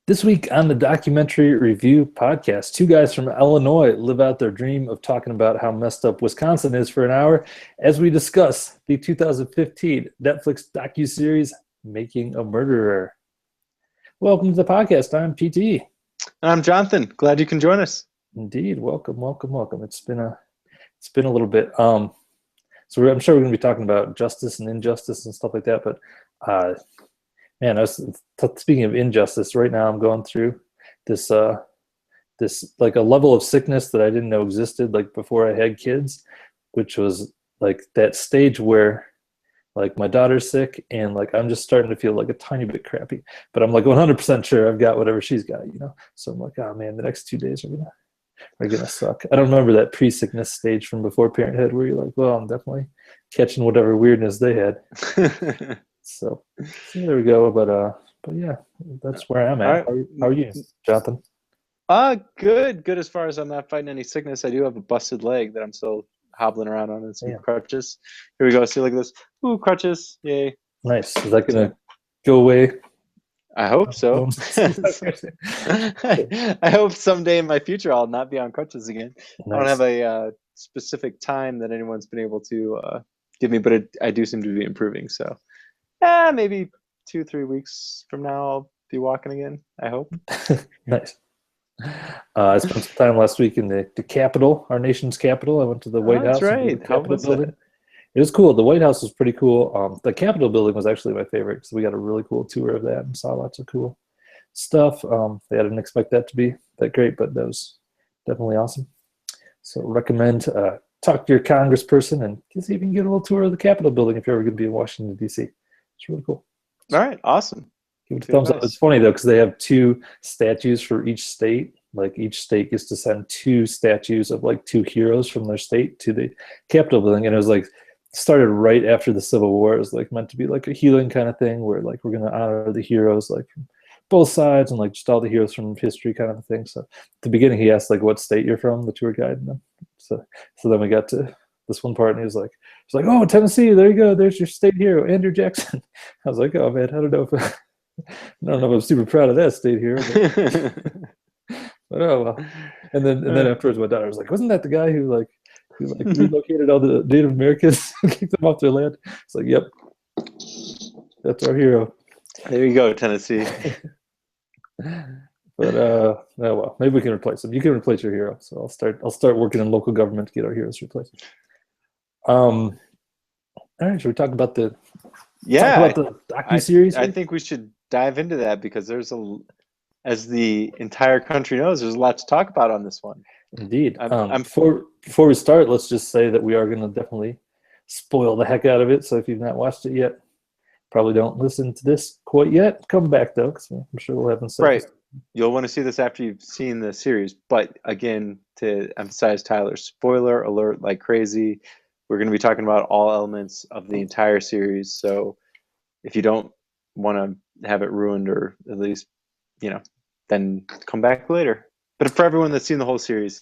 This week on the Documentary Review Podcast, two guys from Illinois live out their dream of talking about how messed up Wisconsin is for an hour as we discuss the 2015 Netflix docu-series Making a Murderer. Welcome to the podcast. I'm PT. I'm Jonathan. Glad you can join us. Indeed. Welcome, welcome, welcome. It's been a little bit. I'm sure we're going to be talking about justice and injustice and stuff like that. But man, speaking of injustice, right now I'm going through this this like a level of sickness that I didn't know existed like before I had kids, which was like that stage where like my daughter's sick and like I'm just starting to feel like a tiny bit crappy, but I'm like 100% sure I've got whatever she's got. So I'm like, oh man, the next 2 days are gonna suck. I don't remember that pre-sickness stage from before parenthood where you're like, well, I'm definitely catching whatever weirdness they had. So there we go. But yeah, that's where I'm All at. right. How are you, Jonathan? Good as far as I'm not fighting any sickness. I do have a busted leg that I'm still hobbling around on and some Yeah. crutches. Here we go. See, look at this. Ooh, crutches. Yay. Nice. Is that gonna go away? I hope so. I hope someday in my future I'll not be on crutches again. I don't Nice. have a specific time that anyone's been able to give me, but I do seem to be improving. So maybe 2-3 weeks from now I'll be walking again. I hope. Nice. I spent some time last week in the Capitol, our nation's capital. I went to the White That's House and to the right. How Capitol was building. that? It was cool. The White House was pretty cool. The Capitol building was actually my favorite because we got a really cool tour of that and saw lots of cool stuff. I didn't expect that to be that great, but that was definitely awesome. So recommend talk to your congressperson and see if you can get a little tour of the Capitol building if you're ever going to be in Washington, D.C. It's really cool. All right. Awesome. Give it a Good thumbs up. advice. It's funny though because they have two statues for each state. Like each state gets to send two statues of like two heroes from their state to the Capitol building, and it was like started right after the Civil War. It was like meant to be like a healing kind of thing where like we're gonna honor the heroes like from both sides and like just all the heroes from history kind of a thing. So at the beginning he asked like what state you're from, the tour guide, and then so then we got to this one part and he was like, oh, Tennessee, there you go, there's your state hero, Andrew Jackson. I was like, oh man, I don't know if I'm super proud of that state hero, but oh well. And then afterwards my daughter was like, wasn't that the guy who relocated all the Native Americans and kicked them off their land? It's like, yep, that's our hero. There you go, Tennessee. But oh well, maybe we can replace him. You can replace your hero. So I'll start working in local government to get our heroes replaced. All right, should we talk about the docu-series? I think we should dive into that because as the entire country knows, there's a lot to talk about on this one. Indeed. Before we start, let's just say that we are going to definitely spoil the heck out of it. So if you've not watched it yet, probably don't listen to this quite yet. Come back though, because I'm sure we'll have them. Right. You'll want to see this after you've seen the series. But again, to emphasize, Tyler, spoiler alert like crazy. We're going to be talking about all elements of the entire series. So if you don't want to have it ruined, or at least, then come back later. But for everyone that's seen the whole series,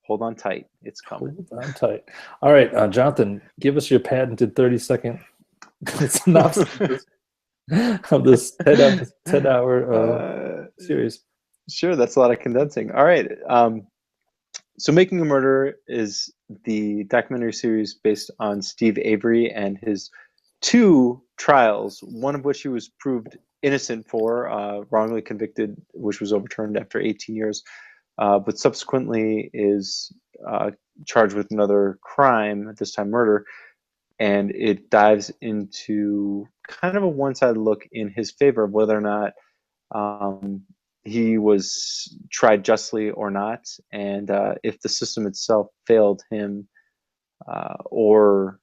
hold on tight. It's coming. Hold on tight. All right, Jonathan, give us your patented 30-second synopsis of this 10-hour series. Sure, that's a lot of condensing. All right. So Making a Murderer is the documentary series based on Steve Avery and his 2 trials, one of which he was proved innocent for, wrongly convicted, which was overturned after 18 years, but subsequently is charged with another crime, this time murder, and it dives into kind of a one-sided look in his favor of whether or not he was tried justly or not, and if the system itself failed him, or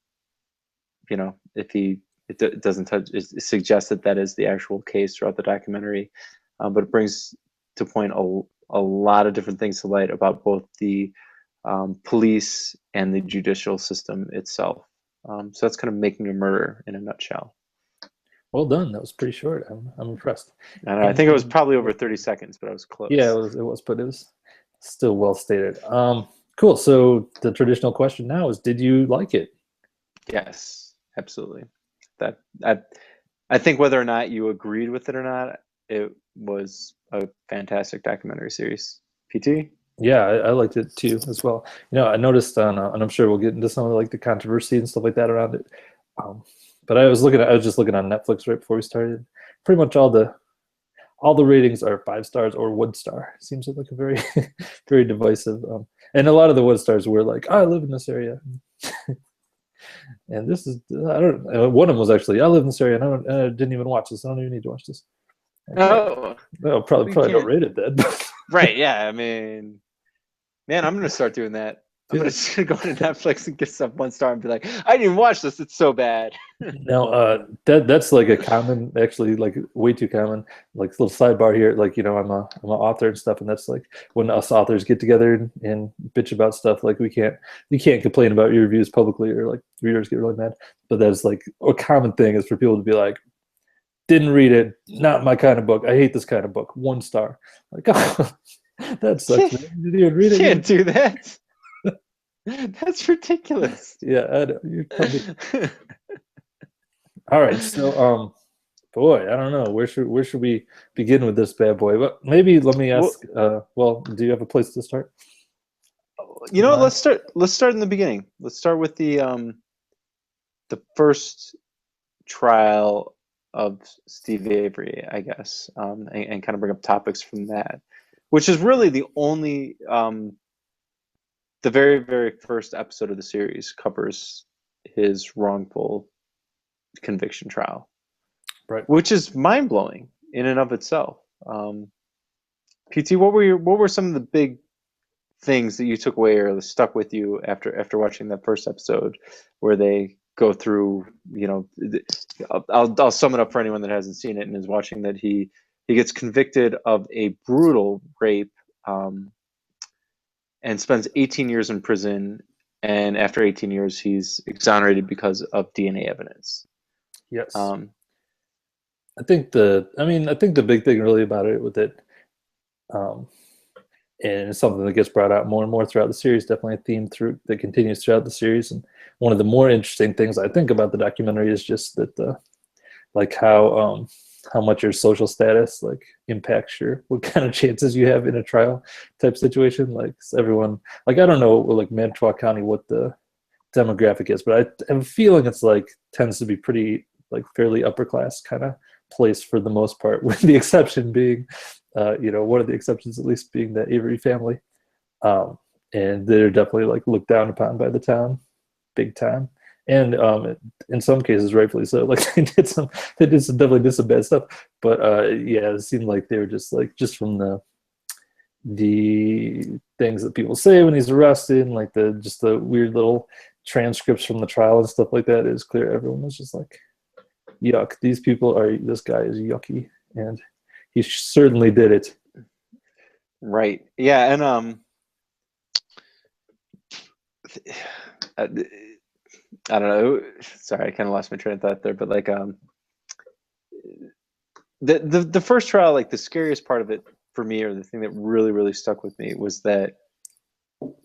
if it doesn't touch, it suggests that is the actual case throughout the documentary, but it brings to point a lot of different things to light about both the police and the judicial system itself. So that's kind of Making a Murder in a nutshell. Well done. That was pretty short. I'm impressed. And I think it was probably over 30 seconds, but I was close. Yeah, it was, but it was still well stated. Cool. So the traditional question now is, did you like it? Yes, absolutely. I think whether or not you agreed with it or not, it was a fantastic documentary series. PT? Yeah, I liked it too as well. I noticed on, and I'm sure we'll get into some of like the controversy and stuff like that around it. Um, but I was just looking on Netflix right before we started. Pretty much all the ratings are 5 stars or 1 star. Seems like a very very divisive. And a lot of the 1 stars were like, I live in this area, and this is I don't. One of them was actually, I live in this area, and I didn't even watch this. I don't even need to watch this. Oh, No, we probably don't can't. rate it then. Right? Yeah. I mean, man, I'm gonna start doing that. I'm Yeah. gonna go to Netflix and get stuff 1 star and be like, I didn't even watch this. It's so bad. Now, that's like a common, actually, like way too common. Like little sidebar here, like I'm an author and stuff, and that's like when us authors get together and bitch about stuff. Like we can't complain about your reviews publicly, or like readers get really mad. But that's like a common thing is for people to be like, didn't read it, not my kind of book. I hate this kind of book. 1 star. Like, oh, that sucks, man. You didn't even read You it. can't do that. That's ridiculous. Yeah, I know. You're probably all right. So, boy, I don't know. Where should we begin with this bad boy? But maybe let me Well, ask. Well, do you have a place to start? you know what? Let's start in the beginning. Let's start with the first trial of Steve Avery, I guess, and kind of bring up topics from that, which is really the very, very first episode of the series covers his wrongful conviction trial, Right. which is mind blowing in and of itself. PT, what were some of the big things that you took away or stuck with you after watching that first episode, where they go through, I'll sum it up for anyone that hasn't seen it and is watching, that he gets convicted of a brutal rape, and spends 18 years in prison, and after 18 years he's exonerated because of DNA evidence. Yes. um, I think the big thing really about it with it, um, and it's something that gets brought out more and more throughout the series. Definitely a theme through that continues throughout the series. And one of the more interesting things I think about the documentary is just that like how much your social status like impacts what kind of chances you have in a trial type situation. Like everyone, like I don't know, like Manitowoc County, what the demographic is, but I have a feeling it's like tends to be pretty like fairly upper class kind of place for the most part, with the exception being, one of the exceptions at least being the Avery family, um, and they're definitely like looked down upon by the town, big time, and in some cases rightfully so. Like definitely did some bad stuff, but yeah, it seemed like they were just from the things that people say when he's arrested, and like the weird little transcripts from the trial and stuff like that. It is clear everyone was just like, yuck, this guy is yucky, and he certainly did it. right, yeah. And I, I don't know, sorry, I kind of lost my train of thought there, but like the first trial, like the scariest part of it for me, or the thing that really, really stuck with me, was that,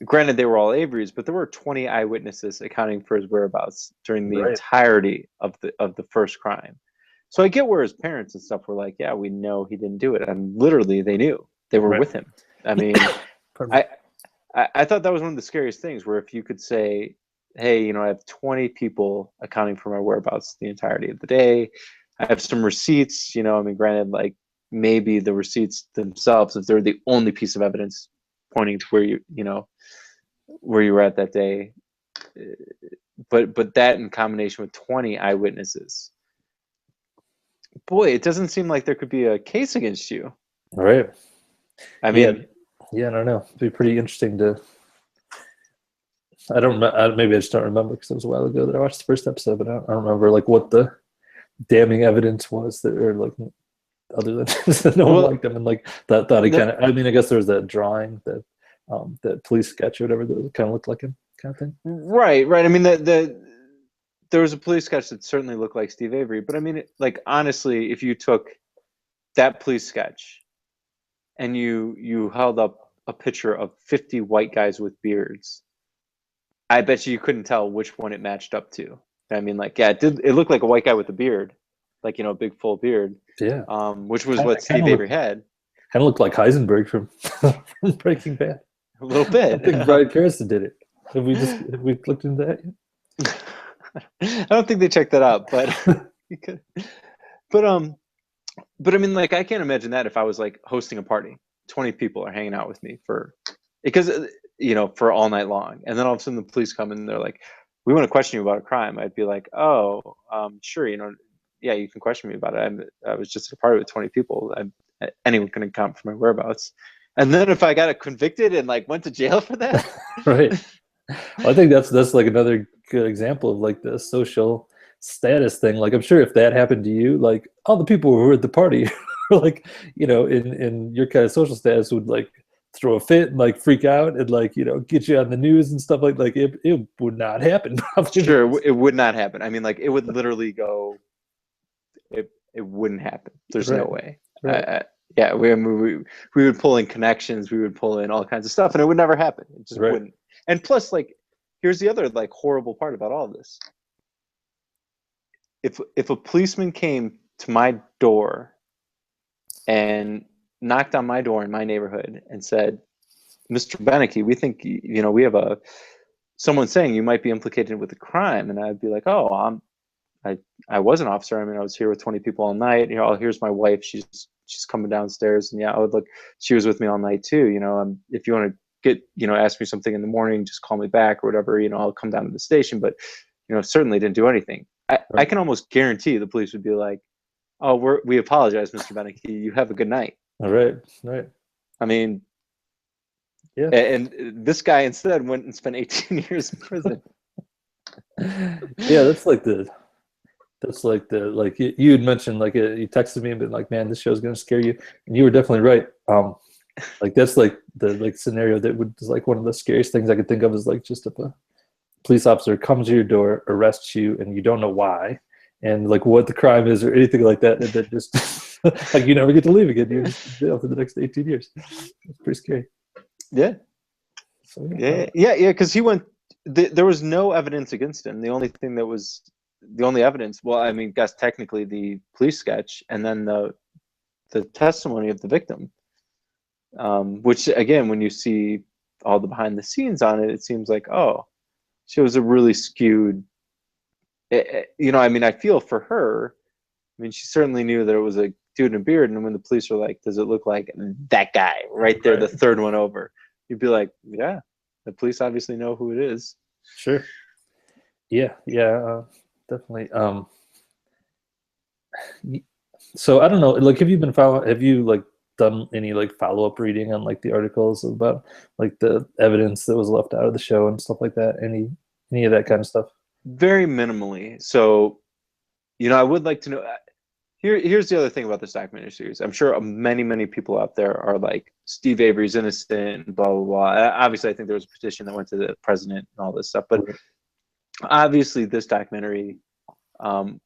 granted they were all Avery's, but there were 20 eyewitnesses accounting for his whereabouts during the Right. entirety of the first crime. So I get where his parents and stuff were like, yeah, we know he didn't do it, and literally they knew, they were Right. with him. I mean, Pardon me. I thought that was one of the scariest things, where if you could say, hey, I have 20 people accounting for my whereabouts the entirety of the day. I have some receipts, I mean, granted, like maybe the receipts themselves, if they're the only piece of evidence pointing to where you were at that day, but that in combination with 20 eyewitnesses, boy, it doesn't seem like there could be a case against you. Right. I Yeah. mean, Yeah, I don't know. It'd be pretty interesting to. I don't. Maybe I just don't remember because it was a while ago that I watched the first episode, but I don't remember like what the damning evidence was that, or like other than that no one well, liked him, and like thought he no, kind of. I mean, I guess there was that drawing that police sketch or whatever that kind of looked like him, kind of thing. right. I mean, there was a police sketch that certainly looked like Steve Avery, but I mean, like honestly, if you took that police sketch and you held up a picture of 50 white guys with beards, I bet you couldn't tell which one it matched up to. I mean, like, yeah, it looked like a white guy with a beard, like, a big full beard, Yeah. which was Kind what of, kind Steve of Avery looked. had. Kind of looked like Heisenberg from, from Breaking Bad. A little I bit. think Bryan Cranston did it. Have we clicked into that yet? I don't think they checked that out, but you could. But but I mean, like, I can't imagine that if I was like hosting a party, 20 people are hanging out with me because for all night long, and then all of a sudden the police come and they're like, "We want to question you about a crime." I'd be like, "Oh, sure, yeah, you can question me about it. I was just at a party with 20 people. Anyone can account for my whereabouts." And then if I got convicted and like went to jail for that, Right. I think that's like another good example of like the social status thing. Like I'm sure if that happened to you, like all the people who were at the party, like in your kind of social status would like throw a fit and like freak out and like get you on the news and stuff like it would not happen. Probably. sure, it would not happen. I mean, like, it would literally go. It wouldn't happen. There's no Right. way. Right. Yeah, we would pull in connections, we would pull in all kinds of stuff, and it would never happen. It just Right. wouldn't. And plus, like, here's the other like horrible part about all of this. If a policeman came to my door and knocked on my door in my neighborhood and said, "Mr. Beneke, we think we have someone saying you might be implicated with a crime," and I'd be like, "Oh, I was an officer. I mean, I was here with 20 people all night. Here's my wife. She's coming downstairs, and yeah, I would look. She was with me all night too. If you want to ask me something in the morning, just call me back or whatever. I'll come down to the station. But certainly didn't do anything. I can almost guarantee the police would be like, "Oh, we apologize, Mr. Beneke. You have a good night." All right. Right. I mean, Yeah. and this guy instead went and spent 18 years in prison. Yeah, that's like you had mentioned like you texted me and been like, man, this show's gonna scare you, and you were definitely right. Like that's like the like scenario that would is like one of the scariest things I could think of is like just if a police officer comes to your door, arrests you, and you don't know why, and like what the crime is or anything like that, and that just like you never get to leave again. You're just in jail for the next 18 years. It's pretty scary. Yeah. So, Yeah. Because he went. There was no evidence against him. The only evidence. Well, I mean, guess technically the police sketch, and then the testimony of the victim. Which again, when you see all the behind the scenes on it, it seems like, oh, she was a really skewed. I mean, I feel for her. I mean, she certainly knew that it was a dude in a beard, and when the police were like, "Does it look like that guy right there, the third one over?" You'd be like, "Yeah, the police obviously know who it is." Sure. Yeah. Definitely. So I don't know. Like, have you like done any like follow-up reading on like the articles about like the evidence that was left out of the show and stuff like that? Any of that kind of stuff? Very minimally. So, I would like to know. Here's the other thing about this documentary series. I'm sure many people out there are like, Steve Avery's innocent, and blah blah blah. Obviously, I think there was a petition that went to the president and all this stuff. But obviously, this documentary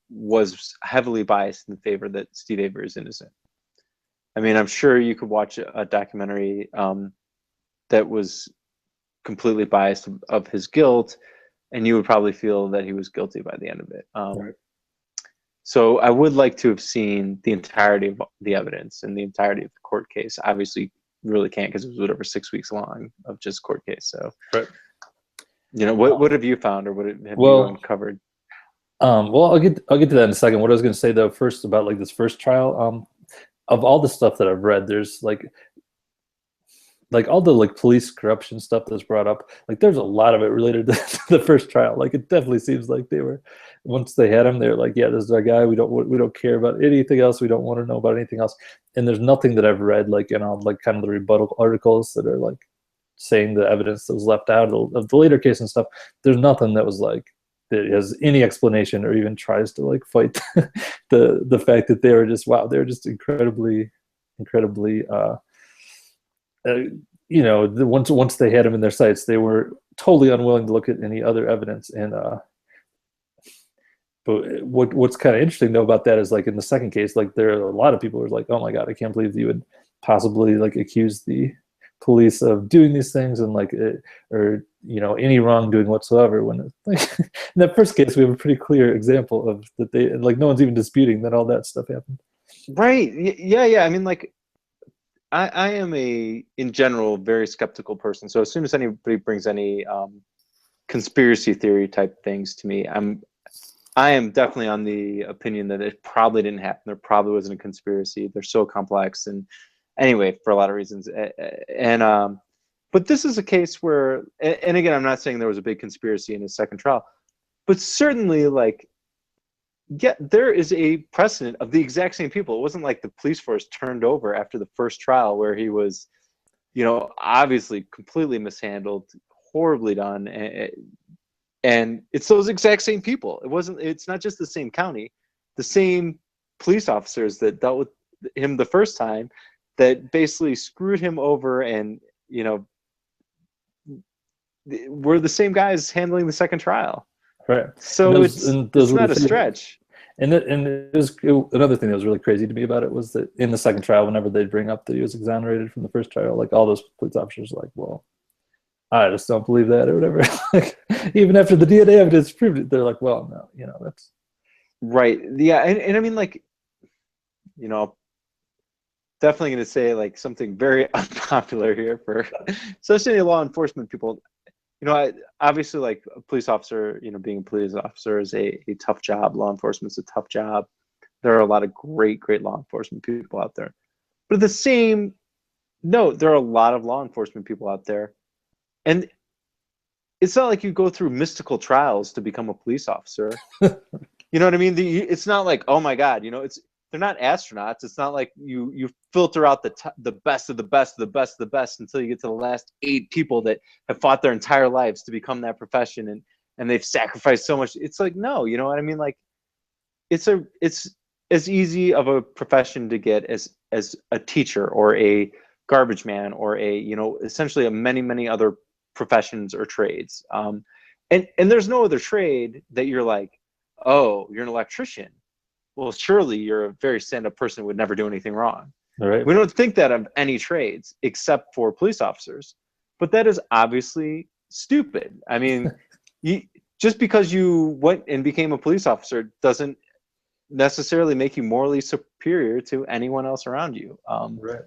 was heavily biased in favor that Steve Avery is innocent. I mean, I'm sure you could watch a documentary that was completely biased of his guilt, and you would probably feel that he was guilty by the end of it. So I would like to have seen the entirety of the evidence and the entirety of the court case. Obviously, really can't because it was whatever 6 weeks long of just court case. So, what have you found, or what have you uncovered? Well, I'll get to that in a second. What I was going to say though, first about like this first trial, of all the stuff that I've read, there's like all the like police corruption stuff that's brought up. Like there's a lot of it related to the first trial. Like it definitely seems like once they had him, they're like, yeah, this is our guy. We don't care about anything else. We don't want to know about anything else. And there's nothing that I've read like like kind of the rebuttal articles that are like saying the evidence that was left out of the later case and stuff. There's nothing that was like that has any explanation or even tries to like fight the fact that they were just incredibly once they had him in their sights, they were totally unwilling to look at any other evidence. And but what's kind of interesting though about that is like in the second case, like there are a lot of people who are like, oh my god, I can't believe you would possibly like accuse the police of doing these things and like or any wrongdoing whatsoever. When like in that first case, we have a pretty clear example of that they like no one's even disputing that all that stuff happened. Right. Yeah. I mean, like, I am in general, very skeptical person. So as soon as anybody brings any conspiracy theory type things to me, I am definitely on the opinion that it probably didn't happen. There probably wasn't a conspiracy. They're so complex, and anyway, for a lot of reasons. And but this is a case where, and again, I'm not saying there was a big conspiracy in his second trial, but certainly, like, yeah, there is a precedent of the exact same people. It wasn't like the police force turned over after the first trial where he was, obviously completely mishandled, horribly done, and it's those exact same people. It's not just the same county, the same police officers that dealt with him the first time that basically screwed him over, and were the same guys handling the second trial. Right. So it's not a stretch. And another thing that was really crazy to me about it was that in the second trial, whenever they'd bring up that he was exonerated from the first trial, like all those police officers were like, well, I just don't believe that or whatever. Like, even after the DNA evidence proved it, they're like, well, no, that's right. Yeah. And I mean, like, definitely going to say like something very unpopular here for especially law enforcement people. Obviously, like a police officer, being a police officer is a tough job. Law enforcement's a tough job. There are a lot of great law enforcement people out there. But at the same note, there are a lot of law enforcement people out there. And it's not like you go through mystical trials to become a police officer. You know what I mean? It's not like, oh my God, they're not astronauts. It's not like you filter out the best of the best of the best of the best until you get to the last 8 people that have fought their entire lives to become that profession, and they've sacrificed so much. It's like, no, you know what I mean? Like, it's as easy of a profession to get as a teacher or a garbage man or essentially a many other professions or trades. And there's no other trade that you're like, oh, you're an electrician. Well, surely you're a very stand-up person who would never do anything wrong. all right. We don't think that of any trades except for police officers. But that is obviously stupid. I mean, just because you went and became a police officer doesn't necessarily make you morally superior to anyone else around you. Right.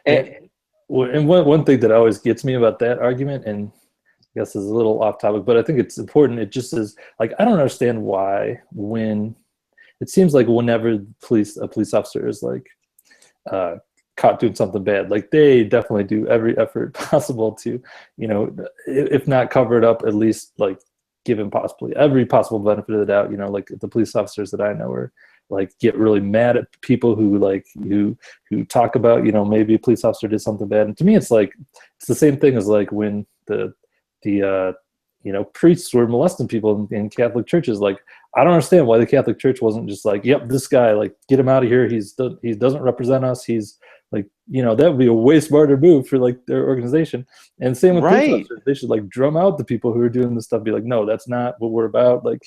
And one thing that always gets me about that argument, and I guess is a little off topic, but I think it's important. It just is like, I don't understand why when it seems like whenever a police officer is like caught doing something bad, like they definitely do every effort possible to, if not cover it up, at least like give him possibly every possible benefit of the doubt. Like the police officers that I know are like get really mad at people who talk about, maybe a police officer did something bad. And to me, it's like, it's the same thing as like when the priests were molesting people in Catholic churches. Like, I don't understand why the Catholic Church wasn't just like, yep, this guy, like, get him out of here. He doesn't represent us. He's like, that would be a way smarter move for like their organization. And same with police officers. They should like drum out the people who are doing this stuff. Be like, no, that's not what we're about. Like,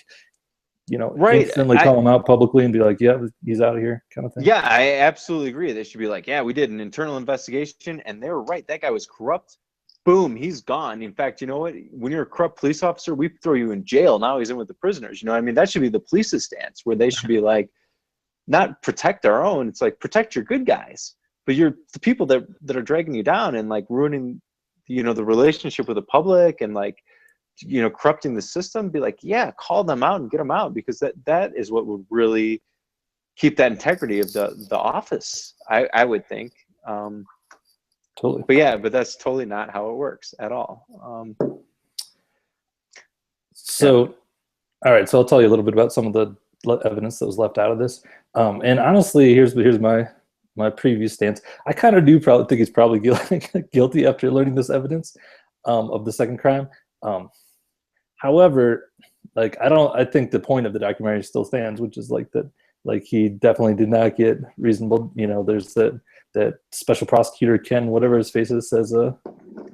instantly call him out publicly and be like, yeah, he's out of here, kind of thing. Yeah, I absolutely agree. They should be like, yeah, we did an internal investigation, and they were right. That guy was corrupt. Boom, he's gone. In fact, you know what? When you're a corrupt police officer, we throw you in jail. Now he's in with the prisoners. You know what I mean? That should be the police's stance, where they should be like, not protect our own. It's like, protect your good guys. But you're the people that are dragging you down and like ruining, the relationship with the public and like, corrupting the system. Be like, yeah, call them out and get them out, because that is what would really keep that integrity of the office. I would think. Totally. But that's totally not how it works at all. All right. So I'll tell you a little bit about some of the evidence that was left out of this. And honestly, here's my previous stance. I kind of do probably think he's probably guilty after learning this evidence of the second crime. However, like, I think the point of the documentary still stands, which is like that, like, he definitely did not get reasonable. There's that special prosecutor Ken, whatever his face is, says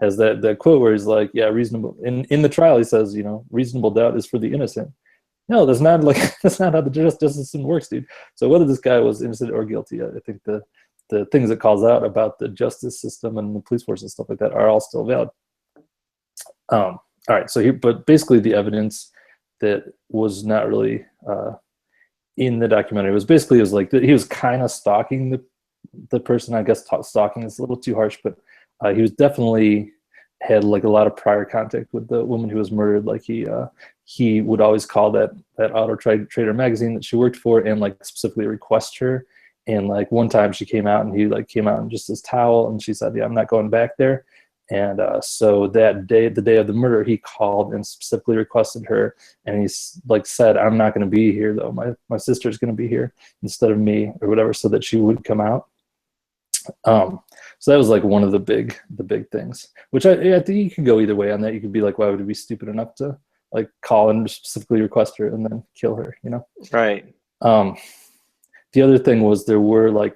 has that quote where he's like, yeah, reasonable in the trial, he says, reasonable doubt is for the innocent. No, that's not how the justice system works, dude. So whether this guy was innocent or guilty, I think the things it calls out about the justice system and the police force and stuff like that are all still valid. All right, but basically the evidence that was not really in the documentary was basically, it was like that he was kind of stalking the person, I guess, stalking is a little too harsh, but he was definitely had like a lot of prior contact with the woman who was murdered. Like he would always call that auto trader magazine that she worked for and like specifically request her. And like one time she came out and he like came out in just his towel and she said, yeah, I'm not going back there. And so that day, the day of the murder, he called and specifically requested her. And he's like said, I'm not going to be here though. My sister's going to be here instead of me or whatever, so that she would come out. So that was like one of the big things, which I think you could go either way on that. You could be like, why would it be stupid enough to like call and specifically request her and then kill her, you know? Right. The other thing was there were like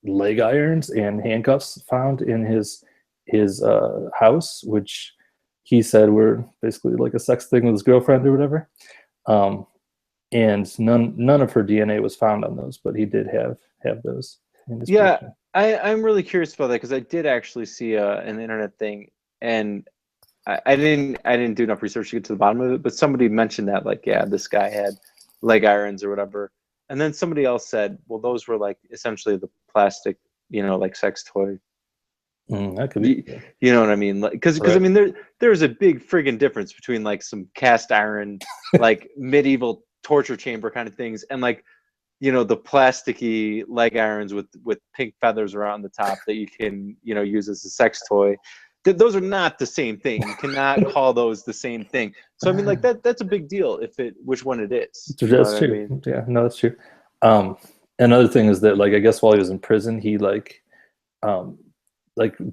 leg irons and handcuffs found in his house, which he said were basically like a sex thing with his girlfriend or whatever. And none of her DNA was found on those, but he did have those in his Yeah, I'm really curious about that because I did actually see an internet thing, and I didn't do enough research to get to the bottom of it, but somebody mentioned that like, yeah, this guy had leg irons or whatever. And then somebody else said, well, those were like essentially the plastic, like sex toy. That could be. You know what I mean? Because Right. I mean there's a big friggin' difference between like some cast iron, like medieval torture chamber kind of things, and like the plasticky leg irons with pink feathers around the top that you can use as a sex toy. Those are not the same thing. You cannot call those the same thing. So I mean, like that's a big deal which one it is. That's true. I mean? Yeah, no, that's true. Another thing is that like I guess while he was in prison, he like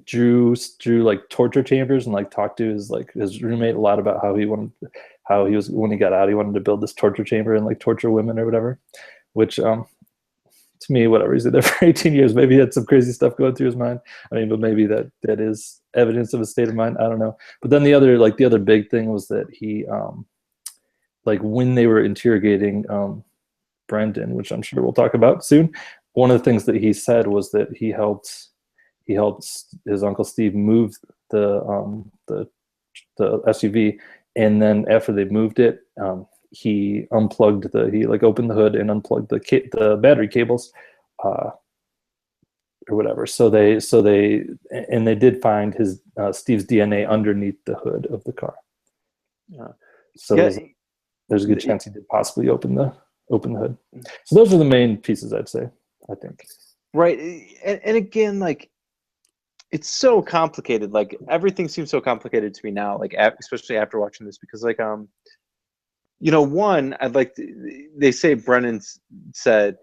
drew like torture chambers and like talked to his roommate a lot about how he was when he got out, he wanted to build this torture chamber and like torture women or whatever. Which to me, whatever, he's there for 18 years. Maybe he had some crazy stuff going through his mind. I mean, but maybe that is evidence of a state of mind. I don't know. But then the other big thing was that he, like when they were interrogating Brendan, which I'm sure we'll talk about soon, one of the things that he said was that he helped his uncle Steve move the SUV, and then after they moved it, he unplugged opened the hood and unplugged the battery cables or whatever. So they did find his Steve's DNA underneath the hood of the car. So there's a good chance he did possibly open the hood. So those are the main pieces, I'd say, I think. Right. And again, like it's so complicated. Like everything seems so complicated to me now, like especially after watching this, because like one, they say Brennan said,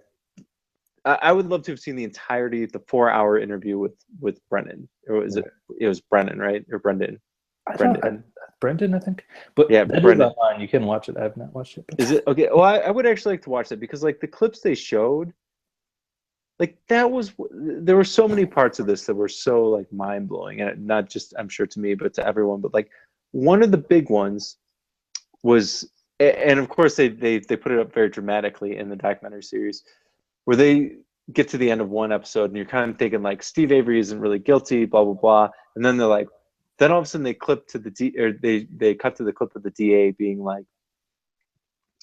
I would love to have seen the entirety of the 4-hour interview with Brennan. Or it was Brennan, right? Or Brendan? Brendan, I think. But yeah, that is online. You can watch it. I have not watched it. Is it? Okay. Well, I would actually like to watch that because like the clips they showed, like there were so many parts of this that were so like mind blowing, and not just I'm sure to me, but to everyone. But like one of the big ones was, and of course they put it up very dramatically in the documentary series, where they get to the end of one episode and you're kind of thinking like Steve Avery isn't really guilty, blah blah blah, and then they're like, then all of a sudden they clip to they cut to the clip of the DA being like,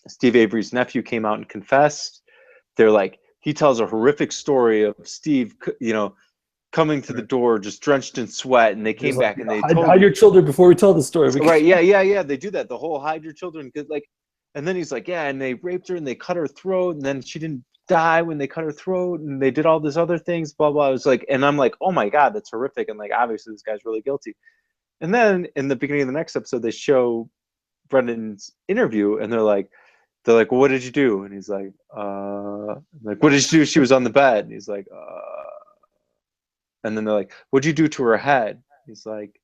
Steve Avery's nephew came out and confessed. They're like, he tells a horrific story of Steve, coming to the door just drenched in sweat, and they came back and they hide your children before we tell the story. Right? Yeah. They do that. The whole hide your children, like, and then he's like, yeah, and they raped her and they cut her throat, and then she didn't die when they cut her throat, and they did all these other things, blah blah. I was like, and I'm like, oh my god, that's horrific, and like obviously this guy's really guilty. And then in the beginning of the next episode, they show Brendan's interview, and they're like, well, what did you do? And he's like, what did you do? She was on the bed. And he's like, and then they're like, what'd you do to her head? He's like,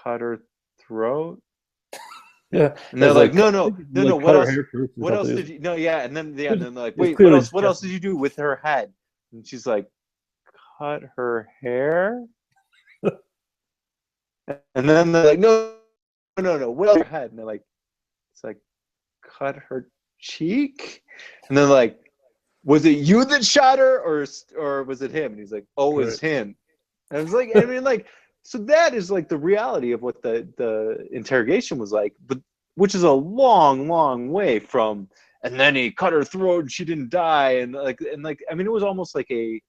cut her throat. Yeah. And they're like, no. What else? What else did you? No, yeah. And then and then they're like, wait, what else? What else did you do with her head? And she's like, cut her hair. And then they're like, no. What else? Her head. And they're like, it's like, cut her cheek. And then like, was it you that shot her or was it him? And he's like, oh, it was him. And I was like, I mean, like, so that is like the reality of what the interrogation was like, but which is a long way from, and then he cut her throat and she didn't die, and like I mean, it was almost like a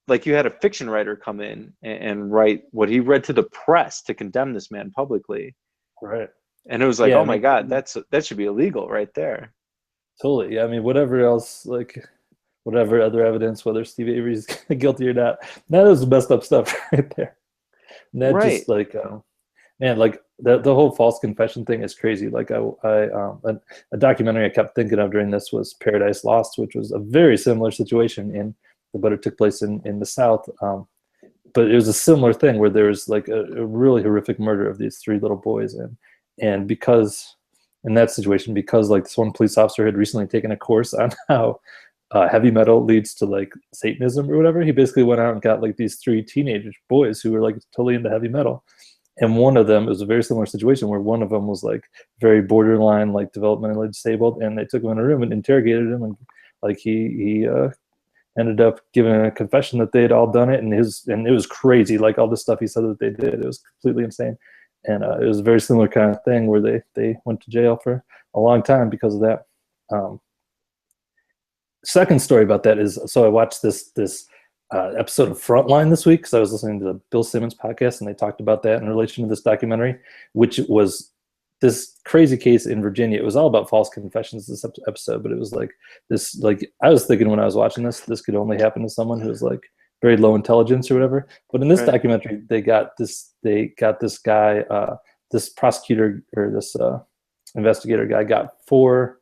like you had a fiction writer come in and write what he read to the press to condemn this man publicly. Right. And it was like, Yeah, I oh my mean, God, that should be illegal right there. totally. Yeah, I mean, whatever else, like whatever other evidence, whether Steve Avery's guilty or not, that is the messed up stuff right there. And that Right. just like, man, like the whole false confession thing is crazy. Like a documentary I kept thinking of during this was Paradise Lost, which was a very similar situation but it took place in the South. But it was a similar thing where there was like a really horrific murder of these three little boys, and because in that situation, because like this one police officer had recently taken a course on how heavy metal leads to like Satanism or whatever, he basically went out and got like these three teenage boys who were like totally into heavy metal. And one of them, it was a very similar situation where one of them was like very borderline, like developmentally disabled, and they took him in a room and interrogated him, and like he ended up giving a confession that they had all done it, and it was crazy, like all the stuff he said that they did, it was completely insane. And it was a very similar kind of thing where they went to jail for a long time because of that. Second story about that is, so I watched this episode of Frontline this week because I was listening to the Bill Simmons podcast, and they talked about that in relation to this documentary, which was this crazy case in Virginia. It was all about false confessions, this episode, but it was like this, like I was thinking when I was watching this could only happen to someone who was like very low intelligence or whatever. But in this Right. documentary, they got this guy, this prosecutor or this investigator guy got four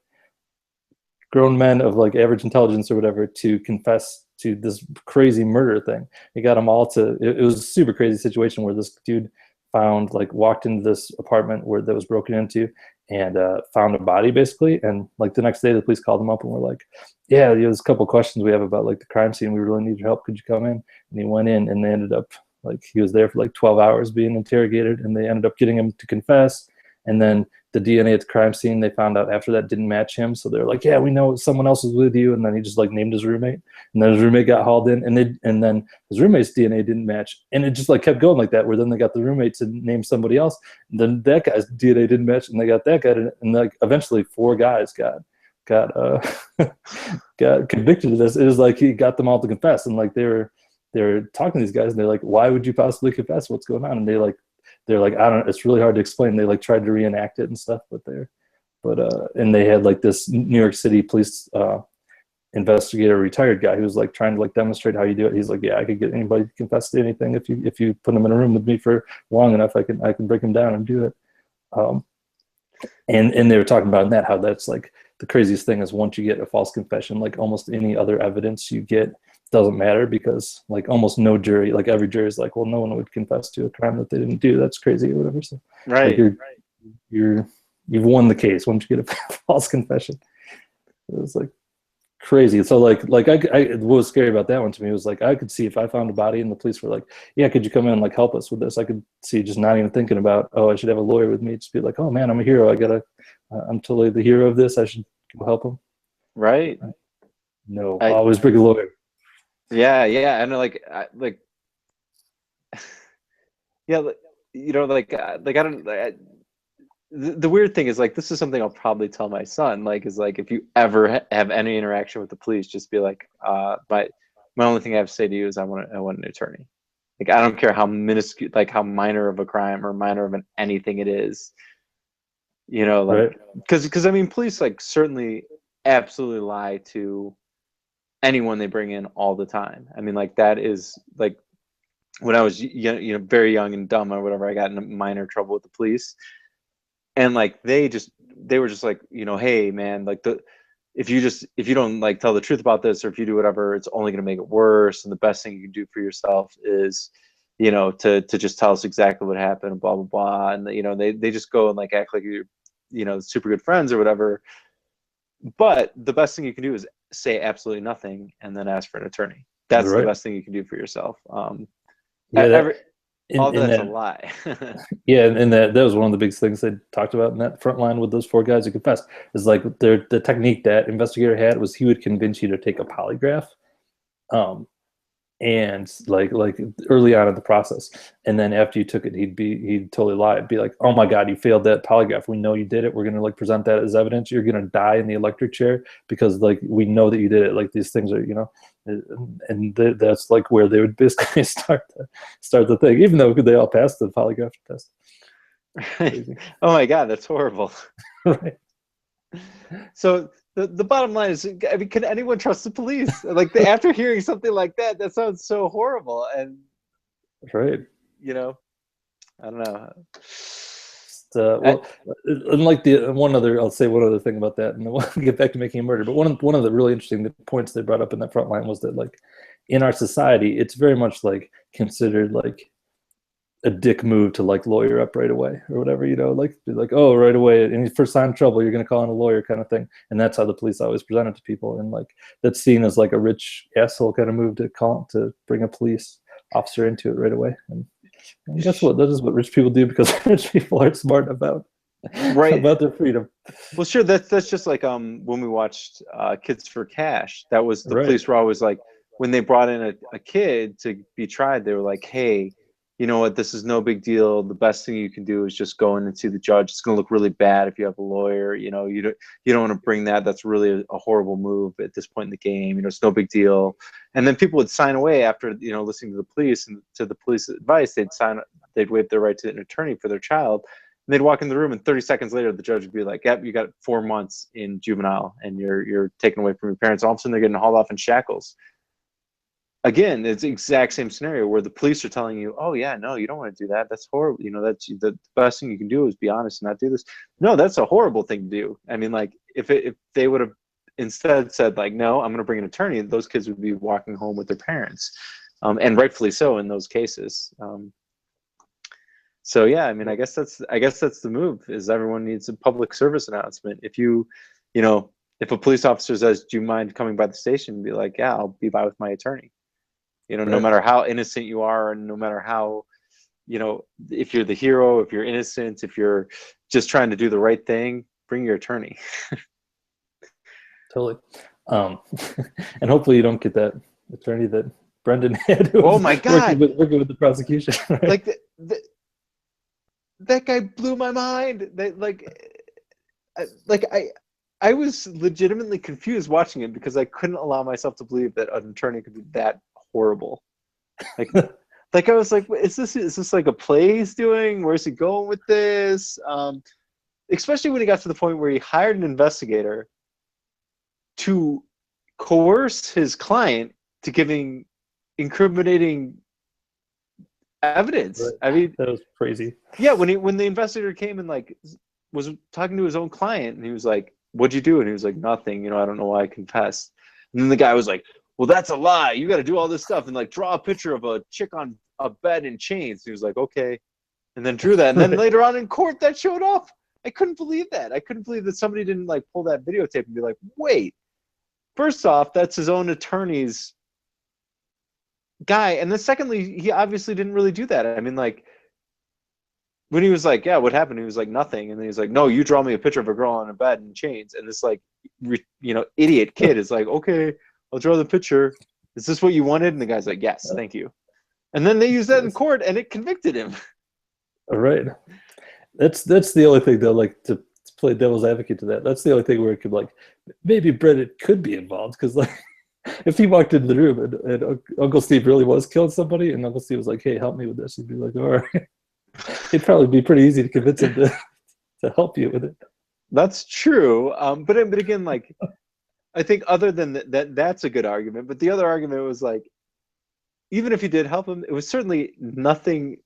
grown men of like average intelligence or whatever to confess to this crazy murder thing. He got them all to. It was a super crazy situation where this dude walked into this apartment where that was broken into and found a body basically. And like the next day, the police called him up and were like, "Yeah, there's a couple questions we have about like the crime scene. We really need your help. Could you come in?" And he went in, and they ended up like he was there for like 12 hours being interrogated, and they ended up getting him to confess. And then the DNA at the crime scene, they found out after that didn't match him. So they're like, "Yeah, we know someone else was with you." And then he just like named his roommate, and then his roommate got hauled in, and then his roommate's DNA didn't match, and it just like kept going like that. Where then they got the roommate to name somebody else, and then that guy's DNA didn't match, and they got that guy, and like eventually four guys got got convicted of this. It was like he got them all to confess, and like they were talking to these guys, and they're like, "Why would you possibly confess? What's going on?" And they're like, "I don't. It's really hard to explain." They like tried to reenact it and stuff, and they had like this New York City police investigator, retired guy, who was like trying to like demonstrate how you do it. He's like, "Yeah, I could get anybody to confess to anything if you put them in a room with me for long enough. I can break them down and do it." And they were talking about in that how that's like the craziest thing is once you get a false confession, like almost any other evidence you get doesn't matter because like almost no jury, like every jury is like, well, no one would confess to a crime that they didn't do. That's crazy or whatever. So like Right. you've won the case once you get a false confession. It was like crazy. So like I what was scary about that one to me was like I could see if I found a body and the police were like, "Yeah, could you come in and like help us with this?" I could see just not even thinking about, oh, I should have a lawyer with me. Just be like, "Oh man, I'm a hero. I'm totally the hero of this. I should go help him." Right. No, I always bring a lawyer. yeah, and like yeah, I don't. The weird thing is like this is something I'll probably tell my son. Like, is like if you ever have any interaction with the police, just be like, my only thing I have to say to you is I want an attorney. Like I don't care how minuscule, like how minor of a crime or minor of an anything it is. Like Right. because I mean, police like certainly absolutely lie to anyone they bring in all the time. I mean, like that is like when I was very young and dumb or whatever, I got in minor trouble with the police, and like they were just like, hey man, like if you don't like tell the truth about this or if you do whatever, it's only going to make it worse, and the best thing you can do for yourself is to just tell us exactly what happened, blah blah blah. And they just go and like act like you're super good friends or whatever, but the best thing you can do is say absolutely nothing and then ask for an attorney. That's the Right. best thing you can do for yourself. Yeah, Every all in that's a that lie. yeah, and that was one of the biggest things they talked about in that front line with those four guys who confessed is like the technique that investigator had was he would convince you to take a polygraph. Um, and like early on in the process, and then after you took it, he'd totally lie. It'd be like, "Oh my god, you failed that polygraph. We know you did it. We're gonna like present that as evidence. You're gonna die in the electric chair because like we know that you did it. Like these things are That's like where they would basically start the thing, even though they all passed the polygraph test. Oh my God, that's horrible. Right. So the bottom line is, I mean, can anyone trust the police? Like after hearing something like that, that sounds so horrible. And Right. you know, I don't know. Well, and like the one other, I'll say one other thing about that, and then we'll get back to Making a Murder. But one of the really interesting points they brought up in that front line was that, like, in our society, it's very much like considered like a dick move to like lawyer up right away or whatever, like, oh, right away, and if first sign of trouble, you're going to call in a lawyer kind of thing. And that's how the police always present it to people, and like that's seen as like a rich asshole kind of move to bring a police officer into it right away. And guess what? That is what rich people do, because rich people are smart about their freedom. Well, sure. That's just like when we watched Kids for Cash. That was the Right. police were always like, when they brought in a kid to be tried, they were like, hey, you know what? This is no big deal. The best thing you can do is just go in and see the judge. It's going to look really bad if you have a lawyer. You know, you don't want to bring that. That's really a horrible move at this point in the game. You know, it's no big deal. And then people would sign away after, you know, listening to the police and to the police advice. They'd waive their right to an attorney for their child. And they'd walk in the room, and 30 seconds later, the judge would be like, "Yep, you got 4 months in juvenile, and you're taken away from your parents." All of a sudden, they're getting hauled off in shackles. Again, it's the exact same scenario where the police are telling you, "Oh yeah, no, you don't want to do that. That's horrible. You know, that's the best thing you can do is be honest and not do this." No, that's a horrible thing to do. I mean, like if they would have instead said like, "No, I'm going to bring an attorney," those kids would be walking home with their parents, and rightfully so in those cases. So yeah, I mean, I guess that's the move. Is everyone needs a public service announcement. If if a police officer says, "Do you mind coming by the station?" Be like, "Yeah, I'll be by with my attorney." You know, no matter how innocent you are, and no matter how, if you're the hero, if you're innocent, if you're just trying to do the right thing, bring your attorney. Totally. And hopefully you don't get that attorney that Brendan had. Oh my God! Working with the prosecution. Right? Like that guy blew my mind. I was legitimately confused watching it, because I couldn't allow myself to believe that an attorney could be that horrible. Like I was like, is this like a play he's doing? Where's he going with this? Especially when he got to the point where he hired an investigator to coerce his client to giving incriminating evidence. Right. I mean, that was crazy. Yeah, when the investigator came and like was talking to his own client, and he was like, "What'd you do?" And he was like, "Nothing. You know, I don't know why I confessed." And then the guy was like, "Well, that's a lie. You got to do all this stuff and like draw a picture of a chick on a bed in chains." And he was like, "Okay," and then drew that. And then later on in court, that showed up. I couldn't believe that. I couldn't believe that somebody didn't like pull that videotape and be like, "Wait, first off, that's his own attorney's guy," and then secondly, he obviously didn't really do that. I mean, like, when he was like, "Yeah, what happened?" He was like, "Nothing." And then he's like, "No, you draw me a picture of a girl on a bed in chains." And this like, idiot kid is like, "Okay, I'll draw the picture. Is this what you wanted?" And the guy's like, "Yes, thank you." And then they used that in court, and it convicted him. All right. That's the only thing though, like to play devil's advocate to that. That's the only thing where it could like maybe Brendan could be involved, because like if he walked into the room and Uncle Steve really was killing somebody, and Uncle Steve was like, "Hey, help me with this," he'd be like, "All right." It'd probably be pretty easy to convince him to help you with it. That's true. But again, like, I think other than that's a good argument. But the other argument was like, even if he did help him, it was certainly nothing.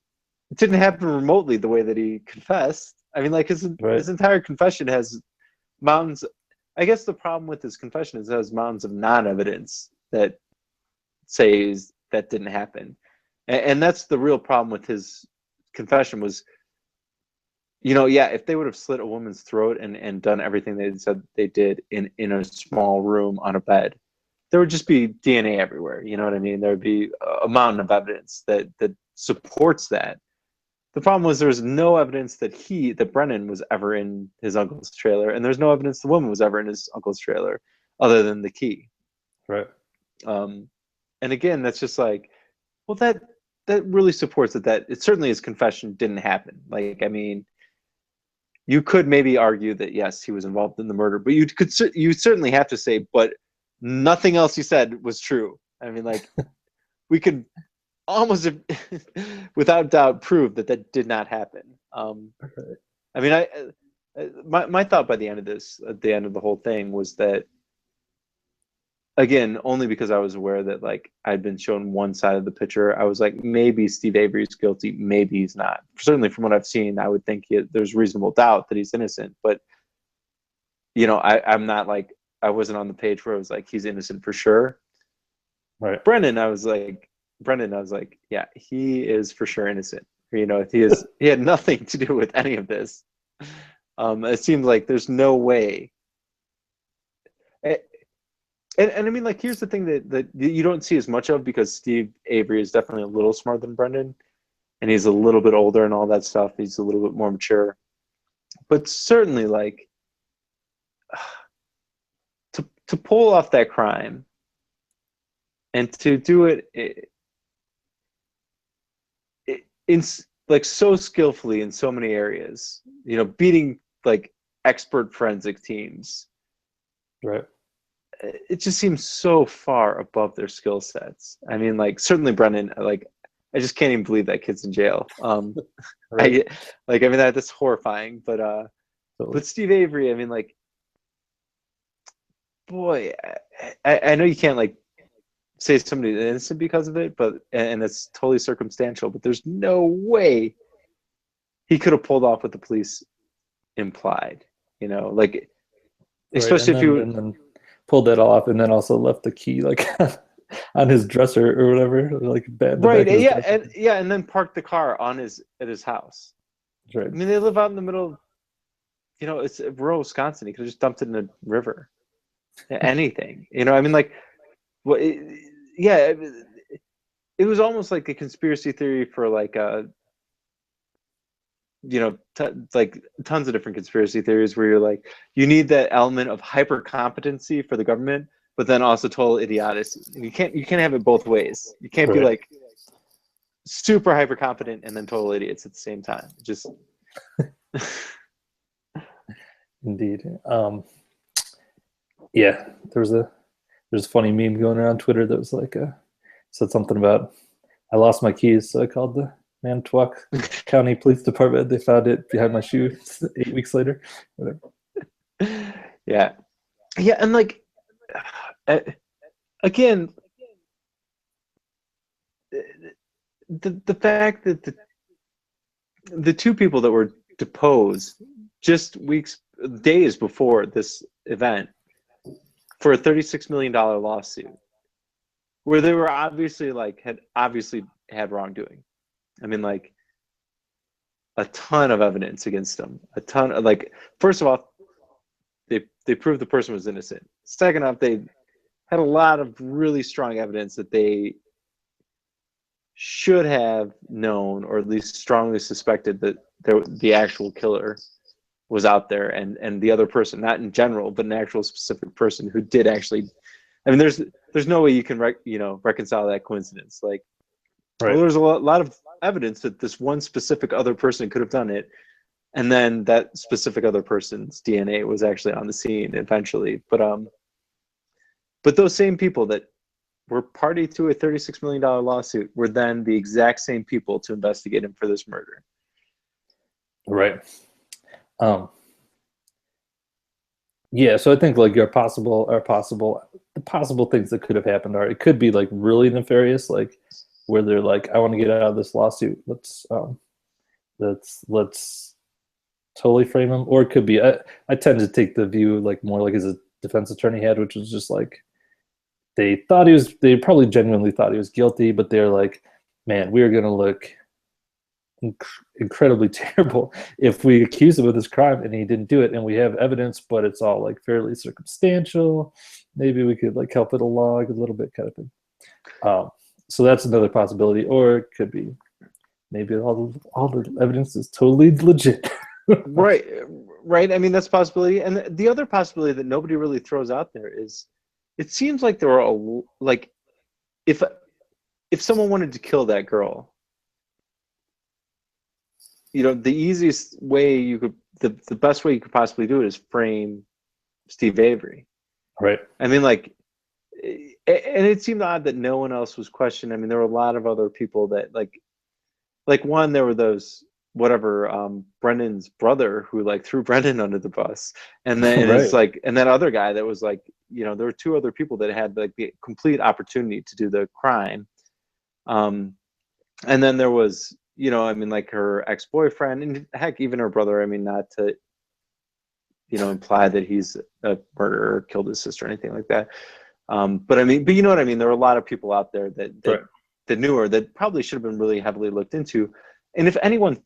It didn't happen remotely the way that he confessed. I mean, like his entire confession has mountains. I guess the problem with his confession is it has mountains of non-evidence that says that didn't happen, and that's the real problem with his confession was, if they would have slit a woman's throat and done everything they said they did in a small room on a bed, there would just be DNA everywhere. You know what I mean? There would be a mountain of evidence that supports that. The problem was there was no evidence that Brennan was ever in his uncle's trailer, and there's no evidence the woman was ever in his uncle's trailer, other than the key. Right. And again, that's just like, well, that really supports that it certainly his confession didn't happen. Like, I mean, you could maybe argue that yes, he was involved in the murder, but you certainly have to say, but nothing else he said was true. I mean, like, we could almost without doubt prove that that did not happen. I mean, my thought by the end of this, at the end of the whole thing, was that, again, only because I was aware that like I'd been shown one side of the picture, I was like, maybe Steve Avery's guilty, maybe he's not. Certainly, from what I've seen, I would think there's reasonable doubt that he's innocent. But I'm not like, I wasn't on the page where I was like, he's innocent for sure. Right. Brendan, I was like, yeah, he is for sure innocent. He had nothing to do with any of this. It seems like there's no way. And I mean, like, here's the thing that you don't see as much of, because Steve Avery is definitely a little smarter than Brendan, and he's a little bit older and all that stuff. He's a little bit more mature. But certainly, like, to pull off that crime and to do it in like so skillfully in so many areas, beating like expert forensic teams. Right. It just seems so far above their skill sets. I mean, like, certainly Brendan, like, I just can't even believe that kid's in jail. Right. I mean, that's horrifying. But Totally. but Steve Avery, I mean, like, boy, I know you can't like say somebody's innocent because of it, and it's totally circumstantial. But there's no way he could have pulled off what the police implied. Like, especially right. if you And then pulled that off, and then also left the key like on his dresser or whatever, like in the right, back of his yeah, dresser. and then parked the car at his house. Right. I mean, they live out in the middle of, it's rural Wisconsin. He could have just dumped it in a river. Anything. I mean, like, well, yeah, it was almost like a conspiracy theory for like like tons of different conspiracy theories where you're like, you need that element of hyper competency for the government, but then also total idiocy. You can't have it both ways. You can't be Right. like super hyper competent and then total idiots at the same time. Just Indeed. Yeah, there's a funny meme going around Twitter that was like said something about, I lost my keys, so I called the Manitowoc County Police Department. They found it behind my shoe 8 weeks later. Whatever. yeah, and like, again, the fact that the two people that were deposed just days before this event for a $36 million lawsuit, where they were obviously had wrongdoing. I mean, like, a ton of evidence against them. A ton of, like, first of all, they proved the person was innocent. Second off, they had a lot of really strong evidence that they should have known, or at least strongly suspected, that the actual killer was out there, and the other person, not in general, but an actual specific person who did actually. I mean, there's no way you can reconcile that coincidence. Like, Right. well, there's a lot of evidence that this one specific other person could have done it, and then that specific other person's DNA was actually on the scene eventually. But those same people that were party to a $36 million lawsuit were then the exact same people to investigate him for this murder. Right. Yeah, so I think like the possible things that could have happened are, it could be like really nefarious, like where they're like, I want to get out of this lawsuit. Let's totally frame him. Or it could be, I tend to take the view like more like as a defense attorney had, which was just like, they probably genuinely thought he was guilty, but they're like, man, we're gonna look incredibly terrible if we accuse him of this crime and he didn't do it, and we have evidence, but it's all like fairly circumstantial. Maybe we could like help it along a little bit, kind of thing. So that's another possibility. Or it could be maybe all the evidence is totally legit. right. I mean, that's a possibility. And the other possibility that nobody really throws out there is, it seems like there are like, if someone wanted to kill that girl, the easiest way the best way you could possibly do it is frame Steve Avery. Right. I mean, like, And it seemed odd that no one else was questioned. I mean, there were a lot of other people that like one, there were those whatever Brendan's brother who like threw Brendan under the bus, and then and it's Right. like and that other guy that was like, you know, there were two other people that had like the complete opportunity to do the crime. Um, and then there was, you know, I mean, like her ex-boyfriend, and heck, even her brother. I mean, not to, you know, imply that he's a murderer or killed his sister or anything like that. But I mean, but you know what I mean? There were a lot of people out there Right. that knew her that probably should have been really heavily looked into. And if anyone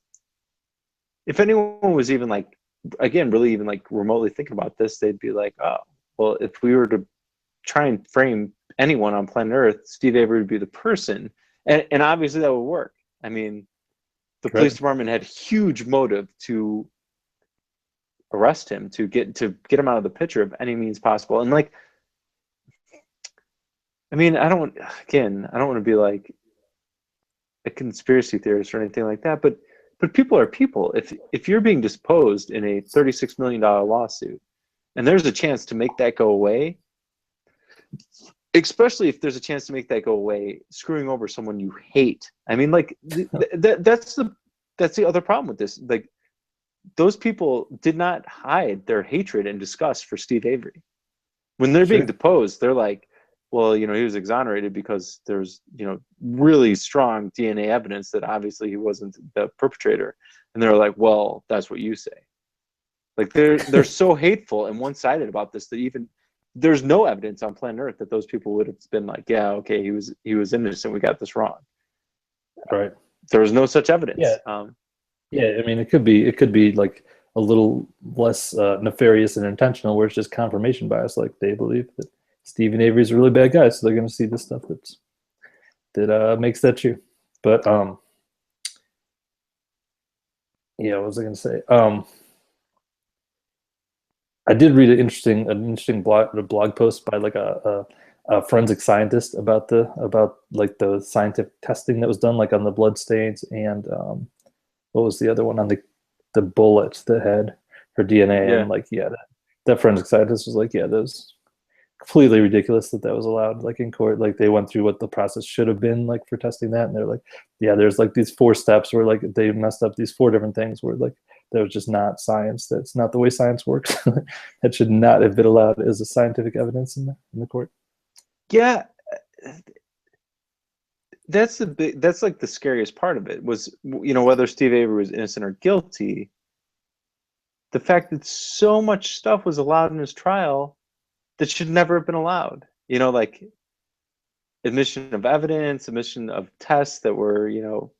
was even like, again, really even like remotely thinking about this, they'd be like, oh, well, if we were to try and frame anyone on planet Earth, Steve Avery would be the person. And obviously that would work. I mean, the police Right. department had huge motive to arrest him, to get him out of the picture of any means possible. And like, I mean, I don't want to be like a conspiracy theorist or anything like that, but people are people. If you're being disposed in a $36 million lawsuit, and there's a chance to make that go away, especially if there's a chance to make that go away, screwing over someone you hate. I mean, like that's the other problem with this. Like, those people did not hide their hatred and disgust for Steve Avery. When they're being Sure. deposed, they're like, well, you know, he was exonerated because there's, you know, really strong DNA evidence that obviously he wasn't the perpetrator. And they're like, well, that's what you say. Like, they're so hateful and one-sided about this that even there's no evidence on planet Earth that those people would have been like, yeah, okay, he was innocent. We got this wrong. Right. There was no such evidence. Yeah. Yeah. I mean, it could be like a little less nefarious and intentional, where it's just confirmation bias. Like they believe that Stephen Avery's a really bad guy, so they're going to see the stuff that makes that true. But yeah, what was I going to say? I did read an interesting blog post by like a forensic scientist about like the scientific testing that was done, like on the blood stains, and what was the other one, on the bullet that had her DNA. Yeah. And like, yeah, that forensic scientist was like, yeah, that was completely ridiculous that was allowed, like in court. Like they went through what the process should have been like for testing that, and they're like, yeah, there's like these 4 steps where like they messed up these 4 different things, where like that was just not science. That's not the way science works. That should not have been allowed as a scientific evidence in the court. Yeah. That's like the scariest part of it was, you know, whether Steve Avery was innocent or guilty, the fact that so much stuff was allowed in his trial that should never have been allowed. You know, like admission of evidence, admission of tests that were, you know,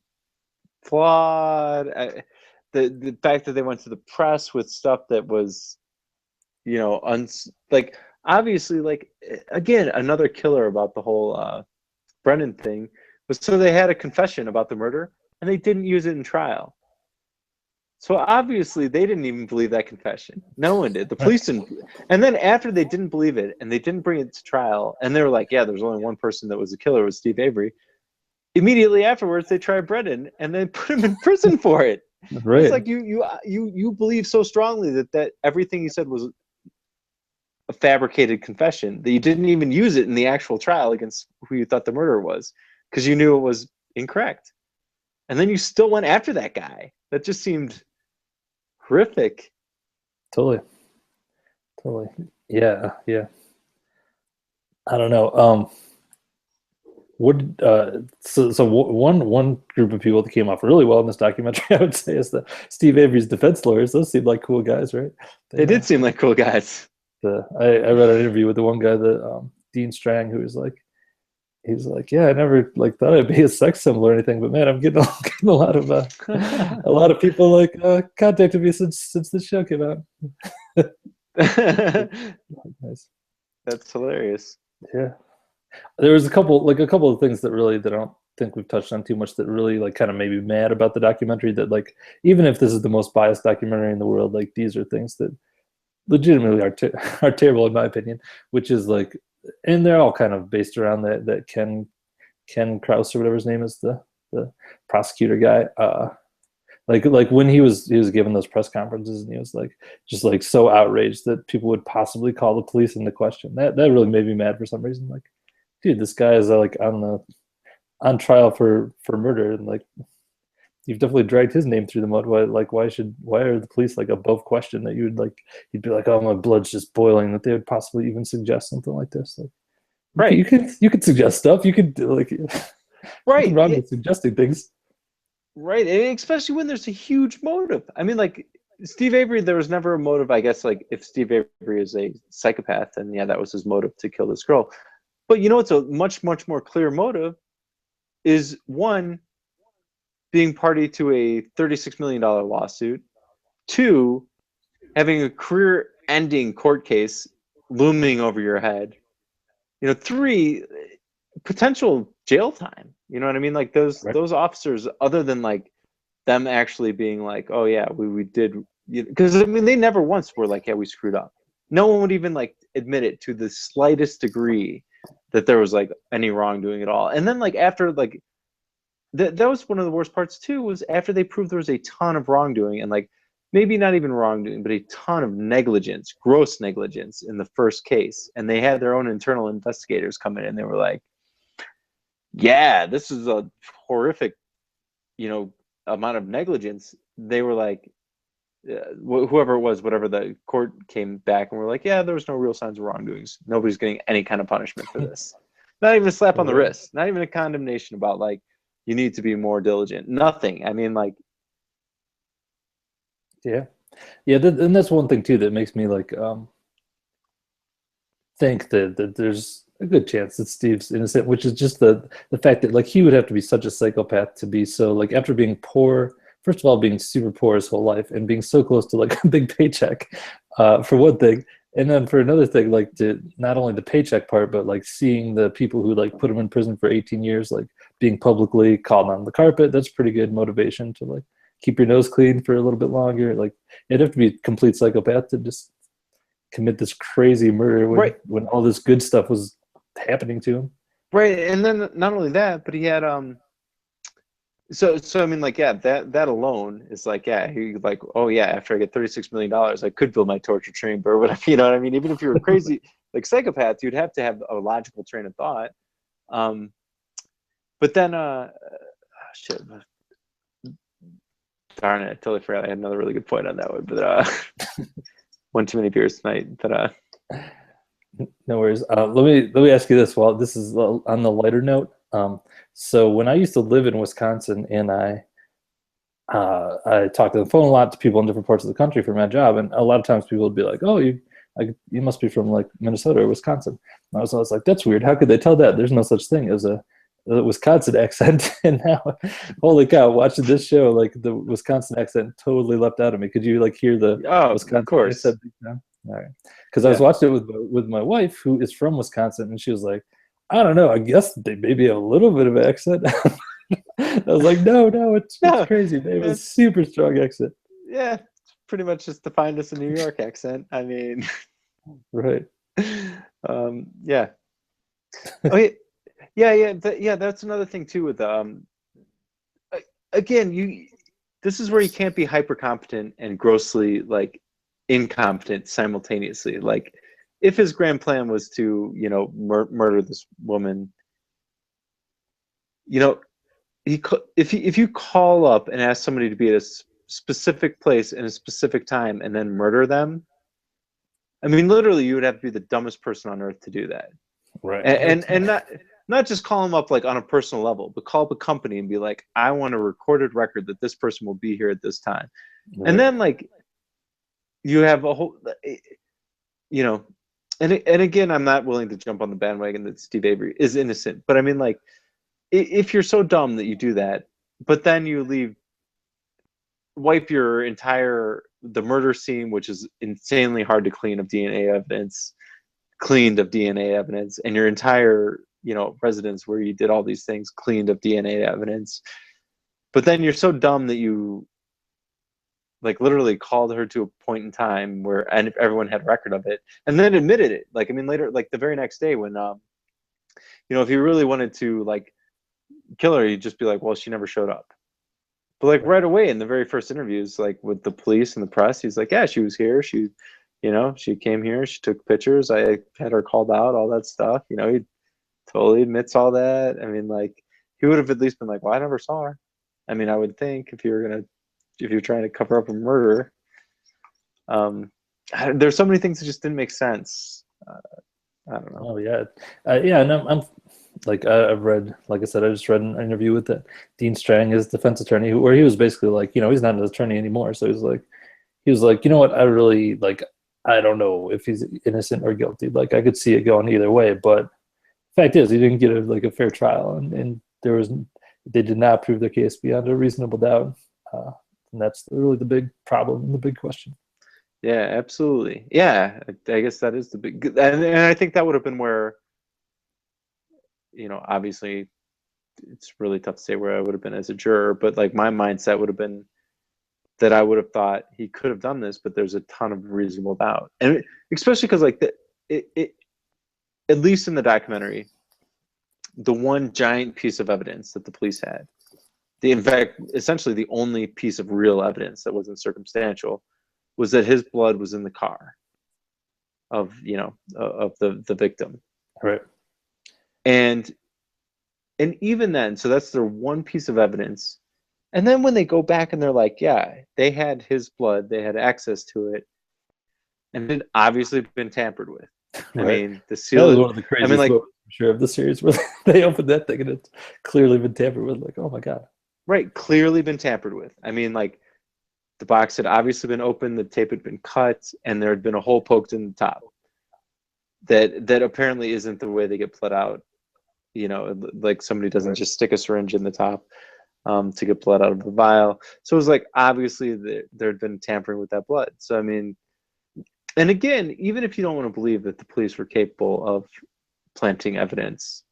flawed. The fact that they went to the press with stuff that was, you know, like obviously, like again, another killer about the whole Brennan thing was, so they had a confession about the murder and they didn't use it in trial. So obviously they didn't even believe that confession. No one did. The police didn't. And then after they didn't believe it and they didn't bring it to trial, and they were like, yeah, there's only one person that was a killer, was Steve Avery. Immediately afterwards, they tried Brendan and then put him in prison for it. It's Right. like you believe so strongly that everything you said was a fabricated confession that you didn't even use it in the actual trial against who you thought the murderer was, because you knew it was incorrect. And then you still went after that guy. That just seemed horrific. Totally. Totally. Yeah. Yeah. I don't know. What so one group of people that came off really well in this documentary, I would say, is the Steve Avery's defense lawyers. Those seem like cool guys, right? They did seem like cool guys. I read an interview with the one guy, that Dean Strang, who was like, he's like, yeah, I never like thought I'd be a sex symbol or anything, but man, I'm getting, getting a lot of a lot of people like contacted me since the show came out. Nice. That's hilarious. Yeah. There was a couple of things that I don't think we've touched on too much, that really like kind of made me mad about the documentary, that like, even if this is the most biased documentary in the world, like these are things that legitimately are terrible in my opinion, which is like, and they're all kind of based around that Ken Krause or whatever his name is, the prosecutor guy. Like when he was given those press conferences, and he was like just like so outraged that people would possibly call the police into question. That really made me mad for some reason. Like, dude, this guy is like on trial for murder, and like you've definitely dragged his name through the mud. Why are the police like above question that you'd be like, oh, my blood's just boiling, that they would possibly even suggest something like this? Like Right. you could suggest stuff. You could like nothing Right. wrong with suggesting things. Right. And especially when there's a huge motive. I mean, like Steve Avery, there was never a motive. I guess like if Steve Avery is a psychopath, then yeah, that was his motive to kill this girl. But you know, it's a much, much more clear motive is one, being party to a $36 million lawsuit, two, having a career ending court case looming over your head, you know, three, potential jail time. You know what I mean? Like Right. those officers, other than like them actually being like, oh yeah, we did, because I mean they never once were like, yeah, we screwed up. No one would even like admit it to the slightest degree that there was like any wrongdoing at all. And then like after like that was one of the worst parts too, was after they proved there was a ton of wrongdoing, and like maybe not even wrongdoing, but a ton of negligence, gross negligence in the first case, and they had their own internal investigators come in and they were like, yeah, this is a horrific, you know, amount of negligence. They were like, whoever it was, whatever, the court came back and were like, yeah, there was no real signs of wrongdoings. Nobody's getting any kind of punishment for this. Not even a slap on the Right. wrist. Not even a condemnation about like you need to be more diligent. Nothing. I mean, like, Yeah. Yeah, and that's one thing too that makes me like think that there's a good chance that Steve's innocent, which is just the fact that like he would have to be such a psychopath to be so like after being poor, first of all, being super poor his whole life and being so close to like a big paycheck, for one thing. And then for another thing, like to not only the paycheck part, but like seeing the people who like put him in prison for 18 years, like being publicly called on the carpet, that's pretty good motivation to like keep your nose clean for a little bit longer. Like it'd have to be a complete psychopath to just commit this crazy murder right, when all this good stuff was happening to him. right. And then not only that, but he had so I mean, like, yeah, that alone is like, yeah, he like, oh yeah, after I get $36 million, I could build my torture chamber or whatever. You know what I mean? Even if you're a crazy like psychopath, you'd have to have a logical train of thought. Um, but then shit, darn it, I totally forgot I had another really good point on that one. But one too many beers tonight. But No worries. Let me ask you this. Well, this is on the lighter note. So when I used to live in Wisconsin, and I talked on the phone a lot to people in different parts of the country for my job, and a lot of times people would be like, "Oh, you must be from like Minnesota or Wisconsin." And I was always like, "That's weird. How could they tell that? There's no such thing as a Wisconsin accent." And now, holy cow, watching this show, like the Wisconsin accent totally leapt out of me. Could you like hear the oh, of Wisconsin course, accent? All right, because I was yeah. watching it with my wife, who is from Wisconsin, and she was like, "I don't know. I guess they maybe have a little bit of an accent." I was like, no, it's No, crazy. They have a it's super strong accent. yeah, it's pretty much just defined as a New York accent. I mean, Right. yeah. Okay, yeah. That's another thing too with again, you this is where you can't be hyper competent and grossly like incompetent simultaneously. Like if his grand plan was to, you know, murder this woman, you know, if you call up and ask somebody to be at a specific place in a specific time and then murder them, I mean, literally, you would have to be the dumbest person on earth to do that. Right. And not just call them up like on a personal level, but call up a company and be like, I want a recorded record that this person will be here at this time. And Right. then like you have a whole, you know, and again, I'm not willing to jump on the bandwagon that Steve Avery is innocent, but I mean, like, if you're so dumb that you do that, but then you wipe your entire the murder scene, which is insanely hard to clean of DNA evidence, cleaned of DNA evidence, and your entire, you know, residence where you did all these things cleaned of DNA evidence. But then you're so dumb that you like literally called her to a point in time where and everyone had record of it and then admitted it. Like I mean later, like the very next day when you know, if you really wanted to like kill her, you'd just be like, well, she never showed up. But like Right. right away in the very first interviews, like with the police and the press, he's like, yeah, she was here. She, you know, she came here. She took pictures. I had her called out. All that stuff. You know, totally admits all that. I mean, like, he would have at least been like, "Well, I never saw her." I mean, I would think if you're trying to cover up a murder, um, there's so many things that just didn't make sense. I don't know. Oh yeah, yeah, and I'm like I've read, like I said, I just read an interview with Dean Strang, his defense attorney, where he was basically like, he's not an attorney anymore, so he was like, you know what, I really like, I don't know if he's innocent or guilty. Like I could see it going either way, but fact is, he didn't get a fair trial, and they did not prove their case beyond a reasonable doubt, and that's really the big problem and the big question. Yeah, absolutely. Yeah, I guess that is the big, and I think that would have been where, obviously it's really tough to say where I would have been as a juror, but like my mindset would have been that I would have thought he could have done this, but there's a ton of reasonable doubt, and especially because like at least in the documentary, the one giant piece of evidence that the police had, in fact, essentially the only piece of real evidence that wasn't circumstantial, was that his blood was in the car of the victim. Right. And even then, so that's their one piece of evidence. And then when they go back and they're like, yeah, they had his blood, they had access to it, and it had obviously been tampered with. I Right. mean, the That was seal. one of the I mean, craziest like, moments, I'm sure, of the series, where they opened that thing and it's clearly been tampered with. Like, oh my god. right, clearly been tampered with. I mean, like, the box had obviously been opened, the tape had been cut, and there had been a hole poked in the top. That apparently isn't the way they get blood out. Like somebody doesn't just stick a syringe in the top to get blood out of the vial. So it was like obviously there had been tampering with that blood. So I mean, and again, even if you don't want to believe that the police were capable of planting evidence,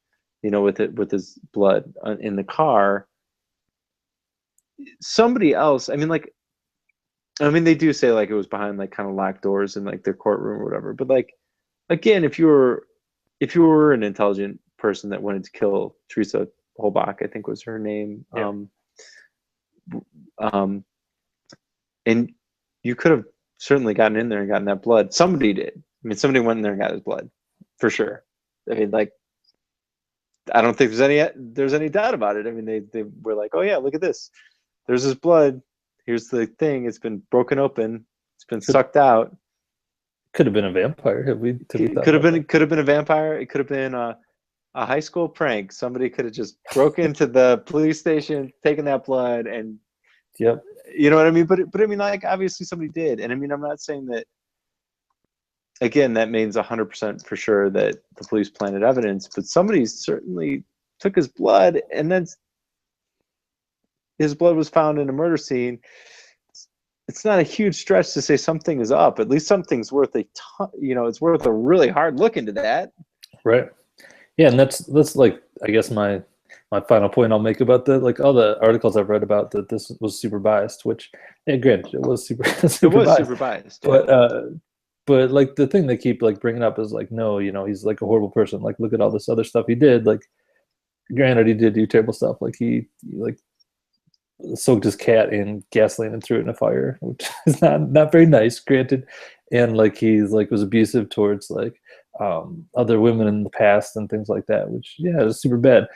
with his blood in the car, somebody else. I mean, they do say like it was behind like kind of locked doors in like their courtroom or whatever. But like again, if you were an intelligent person that wanted to kill Teresa Holbach, I think was her name, Yeah. um, and you could have certainly gotten in there and gotten that blood. Somebody did. I mean, somebody went in there and got his blood, for sure. I mean, like, I don't think there's any doubt about it. I mean, they were like, oh yeah, look at this. There's his blood. Here's the thing. It's been broken open. It's been Could sucked out. could have been a vampire. Have we thought Could have about been that? could have been a vampire. It could have been a high school prank. Somebody could have just broke into the police station, taken that blood, and Yep. you know what I mean. But I mean, like, obviously somebody did, and I mean, I'm not saying that. Again, that means 100% for sure that the police planted evidence, but somebody certainly took his blood, and then his blood was found in a murder scene. It's not a huge stretch to say something is up. At least something's worth it's worth a really hard look into that. Right. Yeah, and that's like, I guess my final point I'll make about like all the articles I've read about that this was super biased, which, yeah, granted, it was super It super was biased, super biased, yeah. but like the thing they keep like bringing up is like, no, he's like a horrible person. Like, look at all this other stuff he did. Like, granted, he did do terrible stuff. Like he like soaked his cat in gasoline and threw it in a fire, which is not very nice, granted. And like he's like was abusive towards like other women in the past and things like that, which, yeah, is super bad.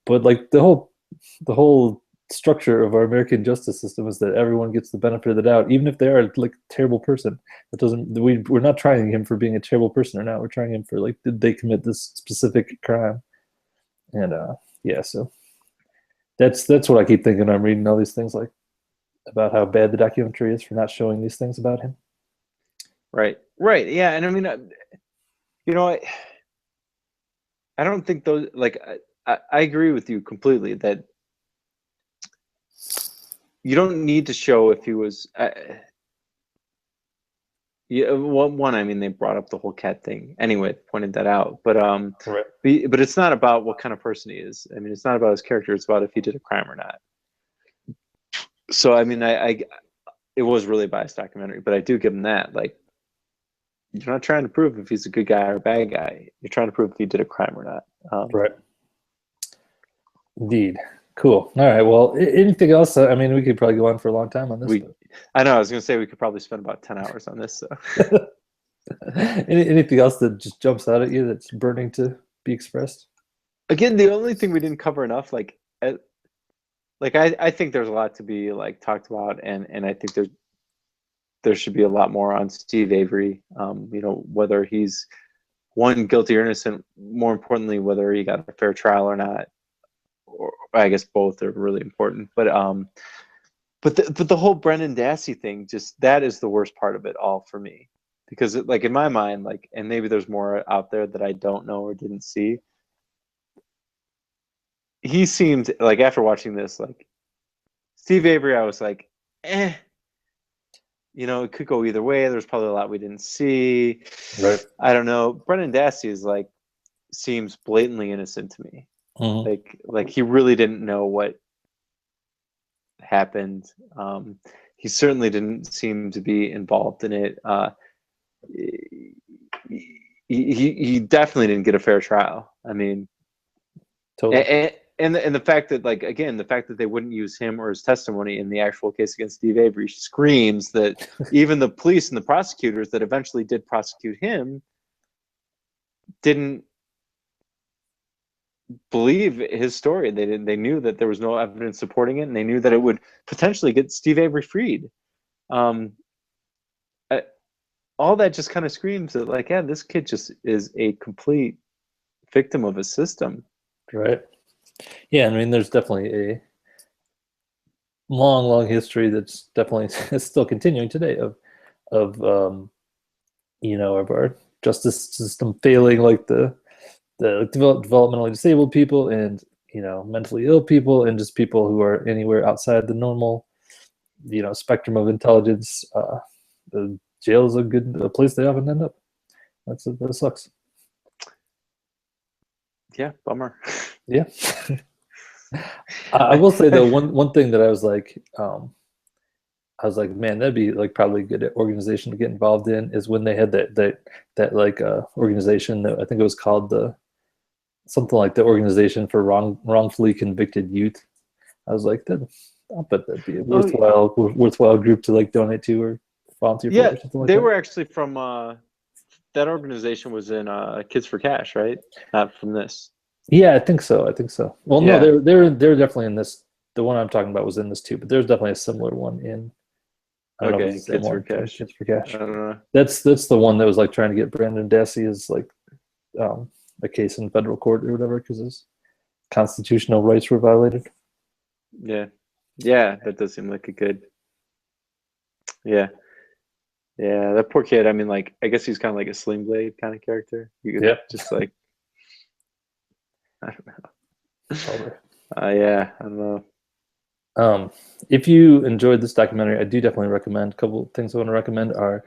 But like the whole structure of our American justice system is that everyone gets the benefit of the doubt, even if they are like a terrible person. That doesn't we're not trying him for being a terrible person or not. We're trying him for like, did they commit this specific crime? And yeah, so that's what I keep thinking. I'm reading all these things like about how bad the documentary is for not showing these things about him. Right, right, yeah. And I mean, you know, I don't think those, like, I agree with you completely that you don't need to show if he was. Yeah, one. I mean, they brought up the whole cat thing anyway, pointed that out. But Right. but it's not about what kind of person he is. I mean, it's not about his character. It's about if he did a crime or not. So I mean, it was really a biased documentary, but I do give him that. Like, you're not trying to prove if he's a good guy or a bad guy. You're trying to prove if he did a crime or not. Right. Indeed. Cool. All right. Well, anything else? I mean, we could probably go on for a long time on this. I know. I was going to say we could probably spend about 10 hours on this. So. Anything else that just jumps out at you that's burning to be expressed? again, the only thing we didn't cover enough, like I think there's a lot to be like talked about, and I think there should be a lot more on Steve Avery. You know, whether he's one, guilty or innocent, more importantly, whether he got a fair trial or not, or I guess both are really important. But the whole Brendan Dassey thing, just that is the worst part of it all for me, because like in my mind, like, and maybe there's more out there that I don't know or didn't see. He seemed like, after watching this, like Steve Avery, I was like, eh, you know, it could go either way. There's probably a lot we didn't see. Right. I don't know. Brendan Dassey is like, seems blatantly innocent to me. Mm-hmm. Like he really didn't know what happened. He certainly didn't seem to be involved in it. He definitely didn't get a fair trial. I mean, Totally. and the fact that, like, again, the fact that they wouldn't use him or his testimony in the actual case against Steve Avery screams that even the police and the prosecutors that eventually did prosecute him didn't believe his story. They didn't. They knew that there was no evidence supporting it, and they knew that it would potentially get Steve Avery freed. Um, all that just kind of screams that, like, yeah, this kid just is a complete victim of a system. Right. Yeah, I mean, there's definitely a long history that's definitely still continuing today of you know, of our justice system failing, like the developmentally disabled people, and you know, mentally ill people, and just people who are anywhere outside the normal, you know, spectrum of intelligence. The jail is a place they often end up. That sucks. Yeah, bummer. Yeah. I will say though, one thing that I was like, man, that'd be like probably a good organization to get involved in, is when they had that like organization that I think it was called the something like the Organization for Wrongfully Convicted Youth. I was like, that I bet that'd be a Oh, worthwhile group to like donate to or volunteer for yeah, or something like they that. were actually from that organization was in Kids for Cash, right? Not from this. Yeah, I think so. I think so. Well, no, Yeah. they're definitely in this. The one I'm talking about was in this too, but there's definitely a similar one in. I don't know if Okay, it's the same Kids for one from Cash. Kids for I Cash. don't know. That's the one that was like trying to get Brandon Dassey as like um, a case in federal court or whatever because his constitutional rights were violated. Yeah. Yeah, that does seem like a good. Yeah. Yeah, that poor kid. I mean, like, I guess he's kind of like a Sling Blade kind of character. You could Yeah, just like, I don't know. totally. Yeah, I don't know. Um, if you enjoyed this documentary, I do definitely recommend. A couple of things I want to recommend are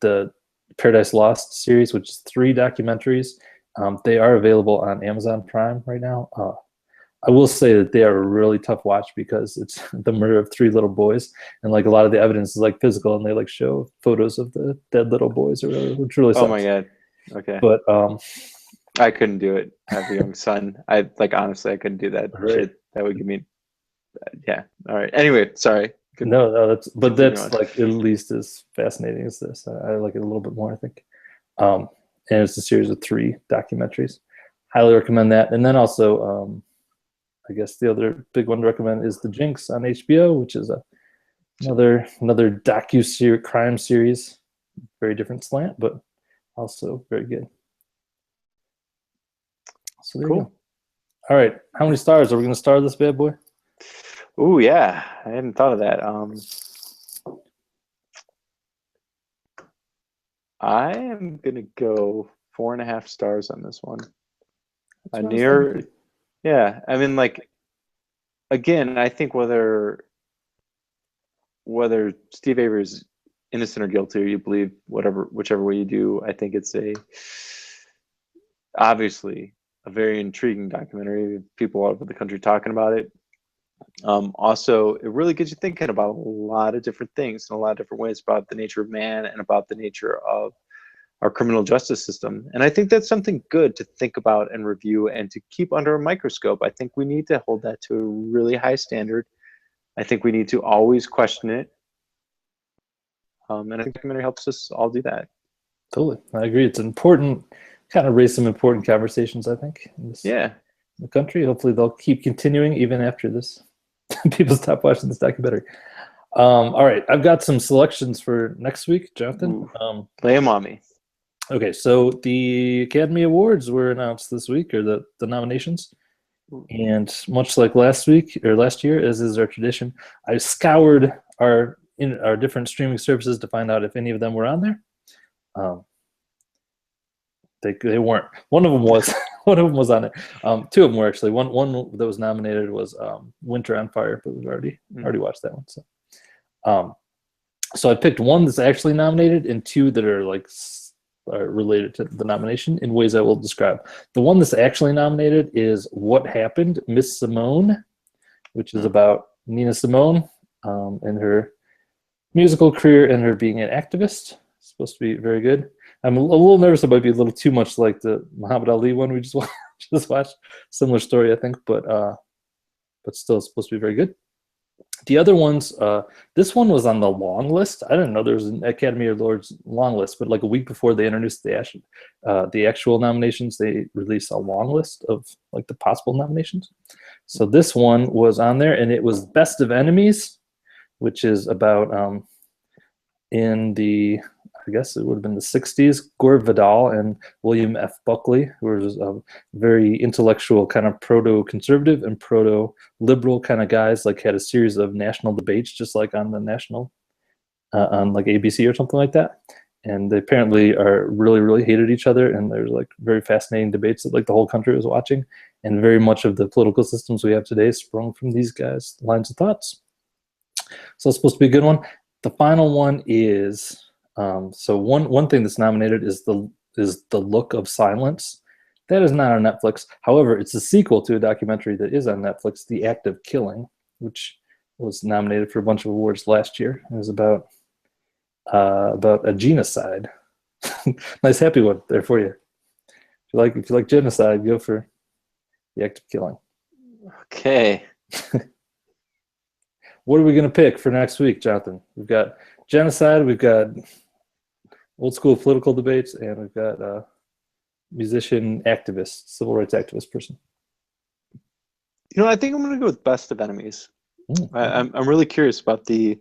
the Paradise Lost series, which is 3 documentaries. They are available on Amazon Prime right now. I will say that they are a really tough watch because it's the murder of 3 little boys, and like a lot of the evidence is like physical, and they like show photos of the dead little boys or whatever, which really Oh my sucks. God. Okay. But I couldn't do it. I have a young son. I like, honestly, I couldn't do that right, shit. That would give me, yeah. All right. Anyway, sorry. no, Continue that's on. like at least as fascinating as this. I like it a little bit more, I think. Um, and it's a series of 3 documentaries. Highly recommend that. And then also, I guess the other big one to recommend is The Jinx on HBO, which is another docu crime series. Very different slant, but also very good. So there you Cool. go. All right, how many stars are we going to star this bad boy? Oh yeah, I hadn't thought of that. I am gonna go 4.5 stars on this one. That's A what I was thinking near, too. yeah. I mean, like, again, I think whether Steve Avery is innocent or guilty, or you believe whichever way you do, I think it's obviously a very intriguing documentary. People all over the country talking about it. Also, it really gets you thinking about a lot of different things in a lot of different ways about the nature of man and about the nature of our criminal justice system. And I think that's something good to think about and review and to keep under a microscope. I think we need to hold that to a really high standard. I think we need to always question it. And I think the documentary helps us all do that. Totally, I agree. It's important, kind of raise some important conversations. I think. Yeah. the country. Hopefully, they'll keep continuing even after this. People stop watching this documentary. All right, I've got some selections for next week, Jonathan. Lay 'em on me. Okay, so the Academy Awards were announced this week, or the nominations. And much like last week or last year, as is our tradition, I scoured our different streaming services to find out if any of them were on there. They weren't. One of them was. One of them was on it. Two of them were actually. One that was nominated was Winter on Fire, but we've already watched that one. So I picked one that's actually nominated and two that are are related to the nomination in ways I will describe. The one that's actually nominated is What Happened, Miss Simone, which is about Nina Simone and her musical career and her being an activist. It's supposed to be very good. I'm a little nervous it might be a little too much like the Muhammad Ali one we just watched. Similar story, I think, but still it's supposed to be very good. The other ones, this one was on the long list. I didn't know there was an Academy Awards long list, but like a week before they introduced the actual nominations, they released a long list of like the possible nominations. So this one was on there, and it was Best of Enemies, which is about in the, I guess it would have been the 60s, Gore Vidal and William F. Buckley, who was a very intellectual kind of proto-conservative and proto-liberal kind of guys, like had a series of national debates, just like on the national, on like ABC or something like that. And they apparently are really, really hated each other. And there's like very fascinating debates that like the whole country was watching. And very much of the political systems we have today sprung from these guys' lines of thoughts. So it's supposed to be a good one. The final one is, so one thing that's nominated is the Look of Silence. That is not on Netflix. However, it's a sequel to a documentary that is on Netflix, The Act of Killing, which was nominated for a bunch of awards last year. It was about a genocide. Nice happy one there for you. If you like genocide, go for The Act of Killing. Okay. What are we going to pick for next week, Jonathan? We've got genocide, we've got old school political debates, and we've got musician, activist, civil rights activist person. I think I'm going to go with Best of Enemies. I'm really curious about the.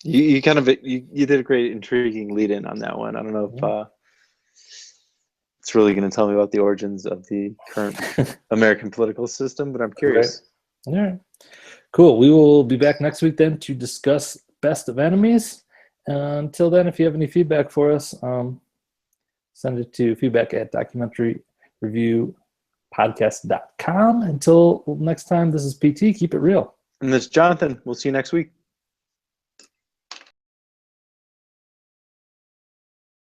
You did a great, intriguing lead-in on that one. I don't know if it's really going to tell me about the origins of the current American political system, but I'm curious. Right. All right. Cool. We will be back next week then to discuss Best of Enemies. Until then, if you have any feedback for us, send it to feedback@documentaryreviewpodcast.com. Until next time, this is PT. Keep it real. And this is Jonathan. We'll see you next week.